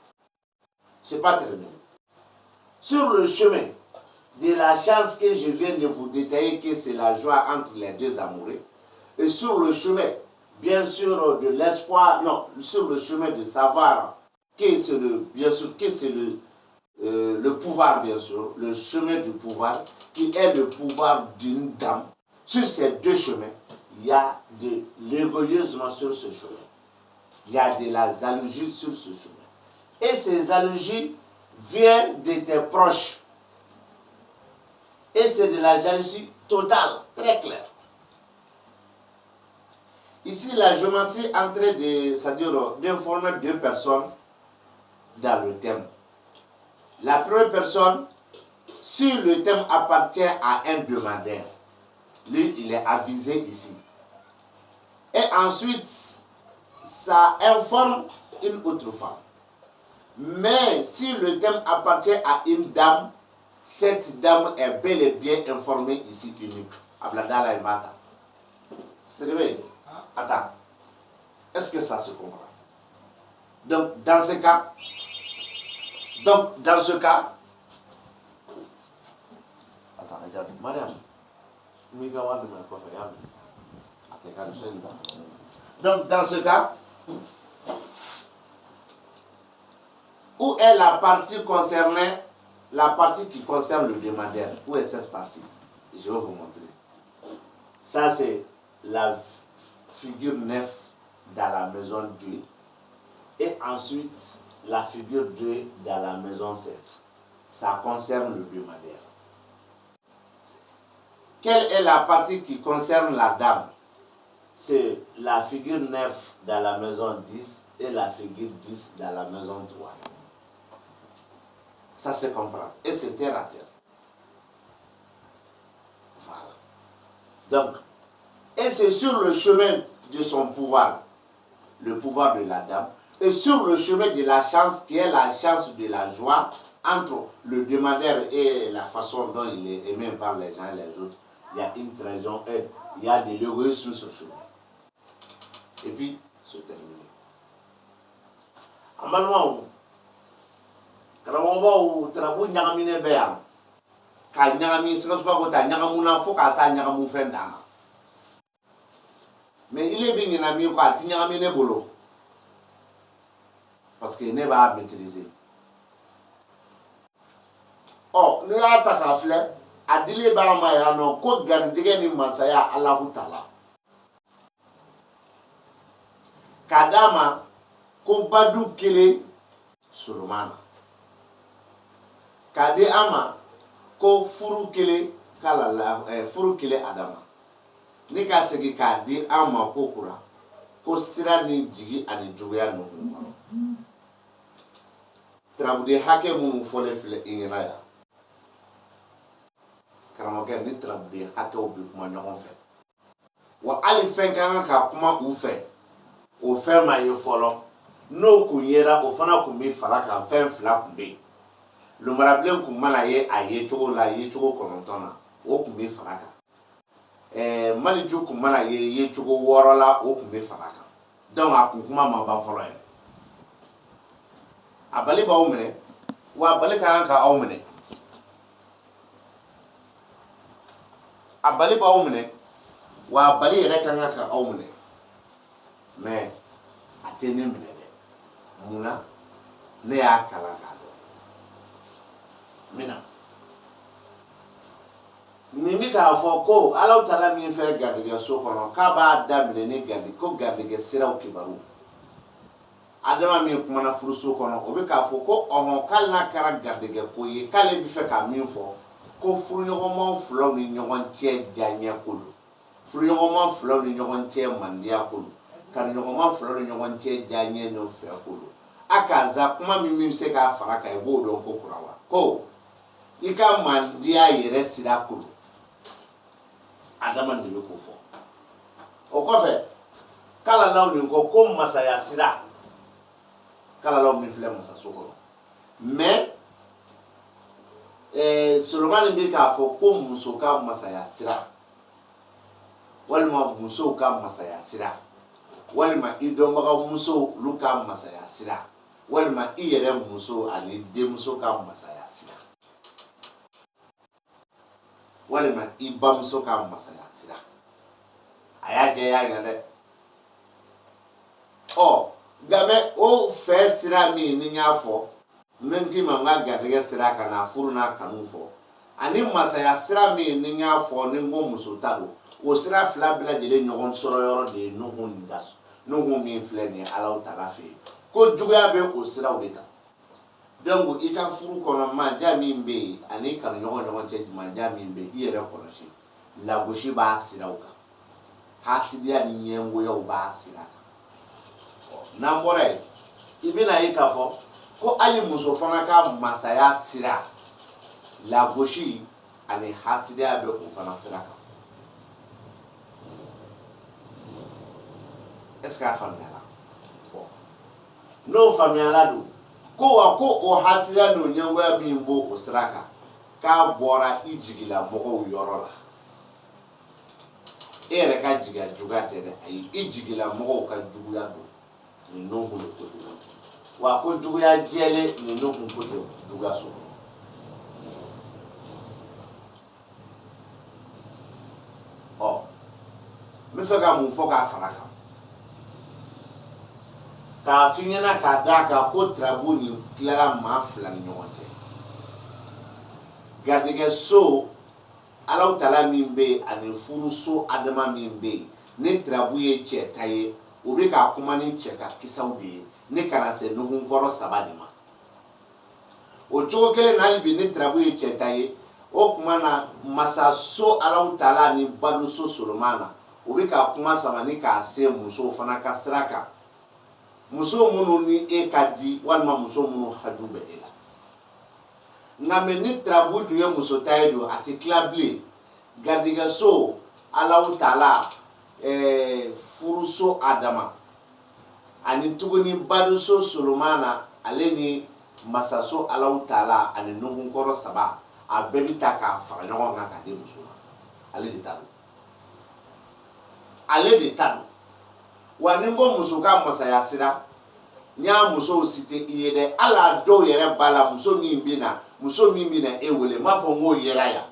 Speaker 1: Ce n'est pas terminé. Sur le chemin de la chance que je viens de vous détailler, que c'est la joie entre les deux amoureux, et sur le chemin, bien sûr, de l'espoir, non, sur le chemin de savoir que c'est le pouvoir, bien sûr, le chemin du pouvoir, qui est le pouvoir d'une dame. Sur ces deux chemins, il y a de l'égoïsme sur ce chemin. Il y a de la jalousie sur ce chemin. Et ces jalousies viennent de tes proches. Et c'est de la jalousie totale, très claire. Ici, là, je m'en suis en train d'informer deux personnes dans le thème. La première personne, si le thème appartient à un demandeur, lui, il est avisé ici. Et ensuite, ça informe une autre femme. Mais si le thème appartient à une dame, cette dame est bel et bien informée ici unique. Abladala et Mata. C'est vrai. Attends. Est-ce que ça se comprend? Donc, dans ce cas, attends, regarde, Mariam. Donc, dans ce cas, où est la partie concernée, la partie qui concerne le demandeur? Où est cette partie? Je vais vous montrer. Ça, c'est la figure 9 dans la maison 2. Et ensuite, la figure 2 dans la maison 7. Ça concerne le demandeur. Quelle est la partie qui concerne la dame? C'est la figure 9 dans la maison 10 et la figure 10 dans la maison 3. Ça se comprend. Et c'est terre à terre. Voilà. Donc, et c'est sur le chemin de son pouvoir, le pouvoir de la dame, et sur le chemin de la chance, qui est la chance de la joie, entre le demandeur et la façon dont il est aimé par les gens et les autres, il y a une trahison et il y a de l'égoïsme sur ce chemin. Et puis, se terminer. Amalwa, karamɔgɔbaw tarabu ɲagaminen bɛ yan ka ɲagami sikasoba ko ta ɲagamuna fo k'a sa ɲagamu fɛn dan na mais ile bɛ ɲina min kɔ a ti ɲagami ne bolo parce que ne b'a maîtriser. Ɔ n'i y'a ta k'a filɛ a dili b'a ma yan nɔ ko garijɛgɛ ni masaya Alahu Taala k'a d'a ma ko badu kelen Solomana. K'a di an ma ko furu kelen furu kelen Adama. Ni ka segin k'a di an ma ko kura ko sira ni jigi ani juguya ninnu kɔnɔ. Tarabuden hakɛ minnu fɔlen filɛ i ɲɛna yan. Karamɔgɔkɛ ni tarabuden hakɛw bɛ kuma ɲɔgɔn fɛ. Wa hali fɛn ka kan ka kuma u fɛ o fɛn ma ye fɔlɔ. N'o kun yera o fana kun bɛ fara kan fɛn fila kun bɛ yen. Lumarabilen kun mana ye a yecogo la yecogo 9 na o kun bɛ fara kan. Maliju kun mana ye yecogo 6 la o kun bɛ fara kan. Donc a kun kuma ma ban fɔlɔ yɛrɛ. A bali b'aw minɛ wa a bali ka kan ka aw minɛ. A bali b'aw minɛ wa a bali yɛrɛ ka kan ka aw minɛ. Mais a tɛ ne minɛ. Muna ne y'a kalan k'a dɔn. Mina nin bɛ k'a fɔ ko Alahu Taala min fɛ garijɛgɛ so kɔnɔ k'a b'a daminɛ ni ko garijɛgɛ siraw kibaru. adama min kuma na furuso kono o be ka fo ko ohon kal na kara gardege ko ye kale bi fe ka min fo ko furu ɲɔgɔn ma fulaw ni ɲɔgɔn cɛ diyaɲɛ ko don furu ɲɔgɔn ma fulaw ni ɲɔgɔn cɛ mandiya ko don kari ɲɔgɔn ma fulaw ni ɲɔgɔn cɛ diyaɲɛ no fɛ ko don a ka za kuma min bɛ se k'a fara kan i b'o dɔn ko kura wa ko i ka mandiya yɛrɛ sira ko don adama de bɛ k'o fɔ o kɔfɛ kalalaw nin ko masaya sira kalalaw min filɛ masaso kɔnɔ mais Solomani bɛ k'a fɔ ko muso ka masaya sira walima musow ka masaya sira walima i dɔnbaga musow olu ka masaya sira walima i yɛrɛ muso ani denmuso ka masaya sira walima i bamuso ka masaya sira a y'a kɛ y'a ɲɛ dɛ nka o fɛ sira min ni n y'a fɔ n k'i ma n ka garijɛgɛ sira ka na furu n'a kanu fɔ ani masaya sira min ni n y'a fɔ ni n ko muso ta don o sira fila bɛɛ lajɛlen ɲɔgɔn sɔrɔ yɔrɔ de ye nuhu ni da nuhu min filɛ nin ye Alahu Taala fɛ yen ko juguya bɛ o siraw de kan donc i ka furu kɔnɔ manja min bɛ yen ani kanuɲɔgɔn ɲɔgɔn cɛ manja min bɛ yen i yɛrɛ kɔlɔsi lagosi b'a siraw kan hasidiya ni ɲɛngoyaw b'a sira kan n'an bɔra yen i bɛna ye k'a fɔ ko hali muso fana ka masaya sira lagosi ani hasidiya bɛ o fana sira kan est-ce que a faamuyara n'o faamuyara don ko wa ko o hasidiya n'o ɲɛngoya min b'o o sira kan k'a bɔra i jigila mɔgɔw yɔrɔ la e yɛrɛ ka jigiya juguya tɛ dɛ ayi i jigila mɔgɔw ka juguya don nin n'o bolo ko ten wa ko juguya jɛlen nin n'o kun ko ten juguya so n bɛ fɛ ka mun fɔ k'a fara kan k'a f'i ɲɛna k'a d'a kan ko tarabu nin tilara maa fila ni ɲɔgɔn cɛ garijɛgɛ so Alahu Taala min bɛ yen ani furuso adama min bɛ yen ni tarabu ye cɛ ta ye o bɛ k'a kuma ni cɛ ka kisaw de ye ne kana se nuhu kɔrɔ saba de ma o cogo kelen na hali bi ni tarabu ye cɛ ta ye o kuma na masaso Alahu Taala ni baluso Solomana o bɛ k'a kuma sama ni k'a se musow fana ka sira kan muso minnu ni e ka di walima muso minnu haju bɛ e la nka mɛ ni tarabu dun ye muso ta ye don a tɛ tila bilen garijɛgɛ so Alahu Taala furuso Adama ani tuguni baluso Solomana ale ni masaso Alahu Taala ani nuhu kɔrɔ saba a bɛɛ bɛ ta k'a fara ɲɔgɔn kan k'a di muso ma ale de ta don ale de ta don wa ni n ko muso ka masaya sira n y'a musow cité i ye dɛ hali a dɔw yɛrɛ b'a la muso min bɛ na e wele n b'a fɔ n k'o yera yan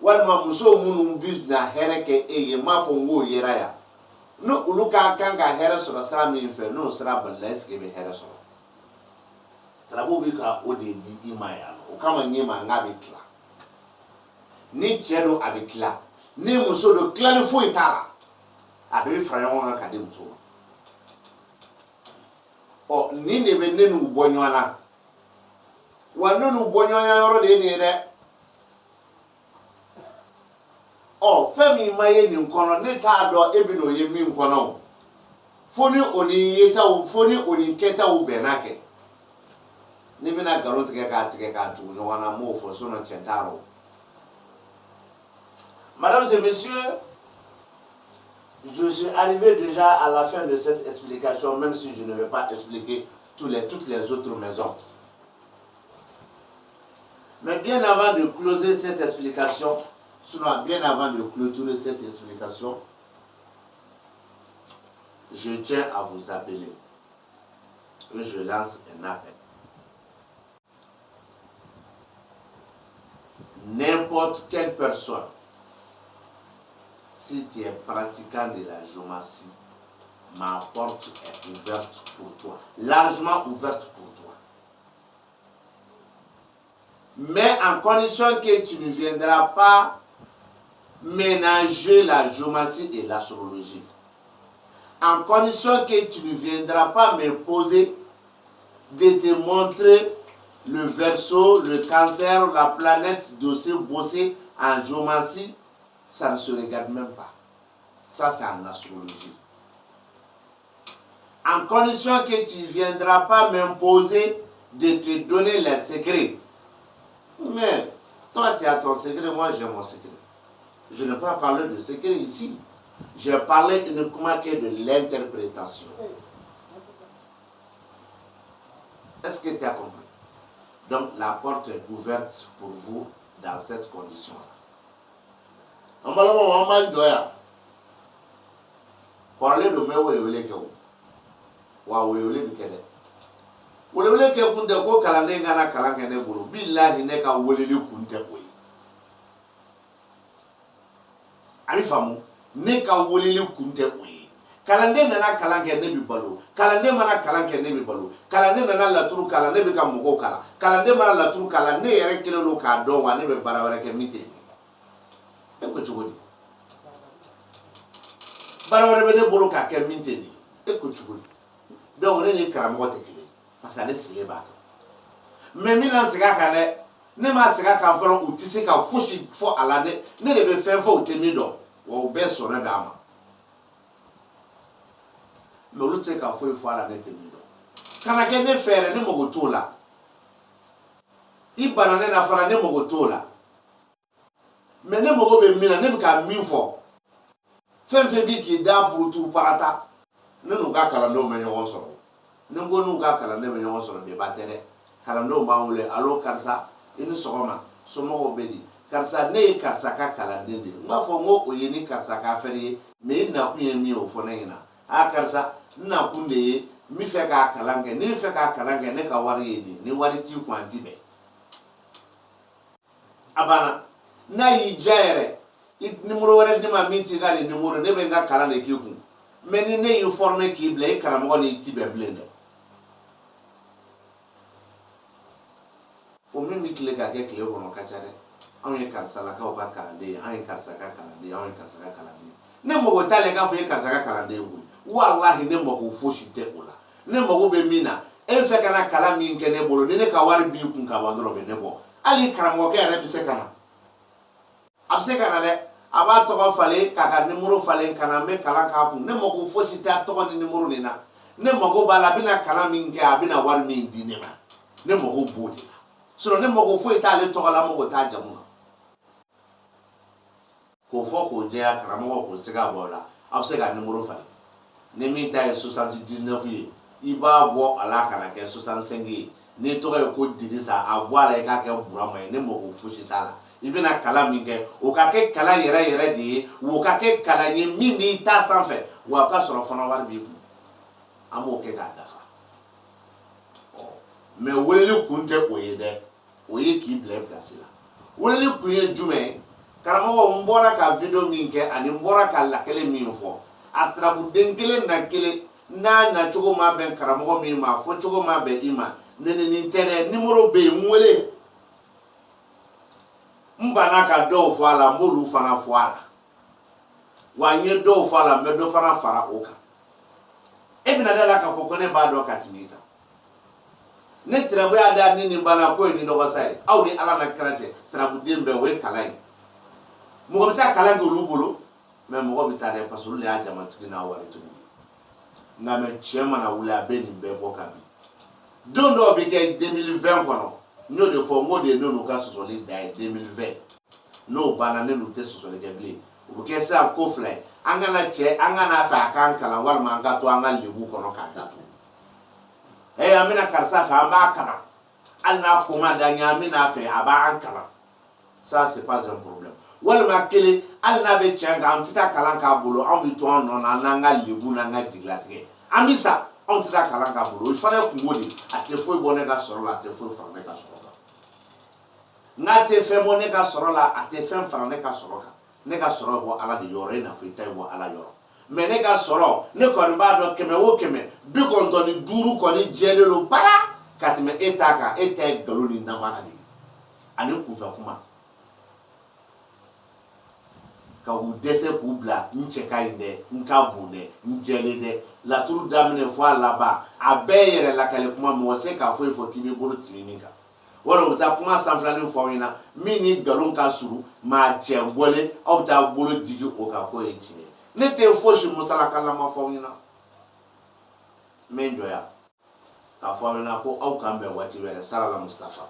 Speaker 1: walima muso minnu bɛ na hɛrɛ kɛ e ye n b'a fɔ n k'o yera yan ni olu ka kan ka hɛrɛ sɔrɔ sira min fɛ n'o sira balila est-ce que i bɛ hɛrɛ sɔrɔ tarabu bɛ ka o de di i ma yan o kama n ye ma n k'a bɛ tila ni cɛ don a bɛ tila ni muso don tilali foyi t'a la a bɛ fara ɲɔgɔn kan ka di muso ma nin de bɛ ne n'u bɔ ɲɔgɔn na wa ne n'u bɔ ɲɔgɔn na yɔrɔ de ye nin ye dɛ fɛn min ma ye nin kɔnɔ ne t'a dɔn e bɛ n'o ye min kɔnɔ fo ni o ni yetaw fo ni o ni kɛtaw bɛnna kɛ ne bɛna nkalon tigɛ k'a tigɛ k'a tugu ɲɔgɔn na n b'o fɔ sinon cɛn t'a rɔ Mesdames et messieurs, je suis arrivé déjà à la fin de cette explication, même si je ne vais pas expliquer toutes les autres maisons. Mais bien avant de closer cette explication, sinon bien avant de clôturer cette explication, je tiens à vous appeler. Et je lance un appel. N'importe quelle personne, si tu es pratiquant de la géomancie, ma porte est ouverte pour toi, largement ouverte pour toi. Mais en condition que tu ne viendras pas ménager la géomancie et l'astrologie. en condition que tu ne viendras pas m'imposer de te montrer le verseau, le cancer, la planète, dossier, bossé en géomancie, ça ne se regarde même pas. Ça, c'est en astrologie. En condition que tu ne viendras pas m'imposer de te donner les secrets. Mais toi, tu as ton secret, moi j'ai mon secret. Je n'ai pas parlé de secret ici. J'ai parlé uniquement que de l'interprétation. Est-ce que tu as compris? Donc la porte est ouverte pour vous dans cette condition-là. Parler de mes wele wa wele bi kede wele ke kunde ko kalande ngana kalange ne buru billahi ne ka wele kunde ko ari famu ne ka wele kunde ko kalande nana kalange ne bi balo kalande mana kalange ne bi balo kalande nana laturu kala ne bi ka mogo kala kalande mana laturu kala ne yere kelelo ka don wa ne be barawara ke mite e ko chugodi barawara be ne bolo ka ke mite ni e ko chugodi donc ne ni karamogo te kile parce que ale sile ba mais mina siga ka ne ma siga ka foro utisi ka foshi fo ala ne de be fen fo utemi do wo be so na ba ma mais olu tse ka fo fo ala ne temi do kana ke ne fere ne mogo tola ibana ne na fara ne mogo tola mais ne mogo be mina ne be ka min fo fen fe bi ki da pour tout parata ne nu ga kala no me ɲɔgɔn sɔrɔ ne ko n'u ka kala ne me ɲɔgɔn sɔrɔ de ba tɛ dɛ kalandenw b'an wele alo karisa i ni sɔgɔma somɔgɔw bɛ di karisa ne ye karisa ka kalanden de ye n b'a fɔ n ko o ye ni karisa ka affaire ye mais i nakun ye min ye o fɔ ne ɲɛna a karisa n nakun de ye n bɛ fɛ k'a kalan kɛ n'i bɛ fɛ k'a kalan kɛ ne ka wari ye nin ni wari t'i kun an ti bɛn a banna n'a y'i diya yɛrɛ numéro wɛrɛ di ma min t'i ka nin numéro ne bɛ n ka kalan de k'i kun mais ni ne y'i former k'i bila i karamɔgɔ ni ti bɛn bilen dɛ o min bɛ tile ka kɛ tile kɔnɔ ka ca dɛ anw ye karisalakaw ka kalanden ye anw ye karisa ka kalanden ye anw ye karisa ka kalanden ye ne mago t'a la k'a fɔ i ye karisa ka kalanden ye koyi walahi ne mago fosi tɛ o la ne mago bɛ min na e bɛ fɛ ka na kalan min kɛ ne bolo ni ne ka wari b'i kun ka ban dɔrɔn bɛ ne bɔ hali karamɔgɔkɛ yɛrɛ bɛ se ka na a bɛ se ka na dɛ a b'a tɔgɔ falen k'a ka numéro falen ka na n bɛ kalan k'a kun ne mago fosi tɛ a tɔgɔ ni numéro nin na ne mago b'a la a bɛna kalan min kɛ a bɛna wari min di ne ma ne mago b'o de la sinon ne mago foyi t'ale tɔgɔ la mago t'a jamu na k'o fɔ k'o jɛya karamɔgɔ k'o se ka bɔ o la a bɛ se ka numéro falen ni min ta ye 79 ye i b'a bɔ a la ka na kɛ 65 ye n'i tɔgɔ ye ko Dirisa a bɔ a la i k'a kɛ Burama ye ne mago fosi t'a la i bɛna kalan min kɛ o ka kɛ kalan yɛrɛ yɛrɛ de ye o ka kɛ kalan ye min b'i ta sanfɛ wa a ka sɔrɔ fana wari b'i kun an b'o kɛ k'a dafa mais weleli kun tɛ o ye dɛ o ye k'i bila place la weleli kun ye jumɛn ye karamɔgɔ n bɔra ka video min kɛ ani n bɔra ka lakale min fɔ a tarabuden kelen na kelen n'a nacogo ma bɛn karamɔgɔ min ma fɔcogo ma bɛn i ma neninin tɛ dɛ numéro bɛ yen n wele n banna ka dɔw fɔ a la n b'olu fana fɔ a la wa n ye dɔw fɔ a la n bɛ dɔ fana fara o kan e bɛna da la k'a fɔ ko ne b'a dɔn ka tɛmɛ i kan ne tirabu y'a da ni nin banna ko ye nin dɔgɔsa ye aw ni ala na kira cɛ tarabuden bɛɛ o ye kalan ye mɔgɔ bɛ taa kalan kɛ olu bolo mais mɔgɔ bɛ taa dɛ parce que olu de y'a jamatigi n'a waritigiw ye nka mɛ tiɲɛ mana wuli a bɛ nin bɛɛ bɔ ka bin don dɔw bɛ kɛ 2020 kɔnɔ n y'o de fɔ n ko de ye n'olu ka sɔsɔli da ye 2020 n'o banna ne n'u tɛ sɔsɔli kɛ bilen o bɛ kɛ sisan ko fila ye an kana fɛ a k'an kalan walima an ka to an ka lebu kɔnɔ k'a datugu an bɛna karisa fɛ an b'a kalan hali n'a ko ma d'an ye an bɛna fɛ a b'an kalan ça c'est pas un problème walima kelen hali n'a bɛ tiɲɛ kan an tɛ taa kalan k'a bolo anw bɛ to an nɔ na an n'an ka lebu n'an ka jigilatigɛ an bɛ sa anw tɛ taa kalan k'a bolo o fana ye kungo de ye a tɛ foyi bɔ ne ka sɔrɔ la a tɛ foyi fara ne ka sɔrɔ kan n'a tɛ fɛn bɔ ne ka sɔrɔ la a tɛ fɛn fara ne ka sɔrɔ kan ne ka sɔrɔ bɔ ala de yɔrɔ i n'a fɔ i ta ye bɔ ala yɔrɔ mais ne ka sɔrɔ ne kɔni b'a dɔn 100 o 100 95 kɔni jɛlen don bara ka tɛmɛ e ta kan e ta ye nkalon ni namara de ye ani kunfɛ kuma ka u dɛsɛ k'u bila n cɛ ka ɲi dɛ n ka bon dɛ n jɛlen dɛ laturu daminɛ fɔ a laban a bɛɛ yɛrɛ lakale kuma mɔgɔ se k'a foyi fɔ k'i b'i bolo timi min kan wala u bɛ taa kuma sanfɛlanin fɔ aw ɲɛna min ni nkalon ka surun maa cɛ bɔlen aw bɛ taa bolo digi o kan k'o ye tiɲɛ ye ne tɛ fosi musalakalama fɔ aw ɲɛna n bɛ n jɔ yan k'a fɔ aw ɲɛna ko aw k'an bɛn waati wɛrɛ salala Mustafa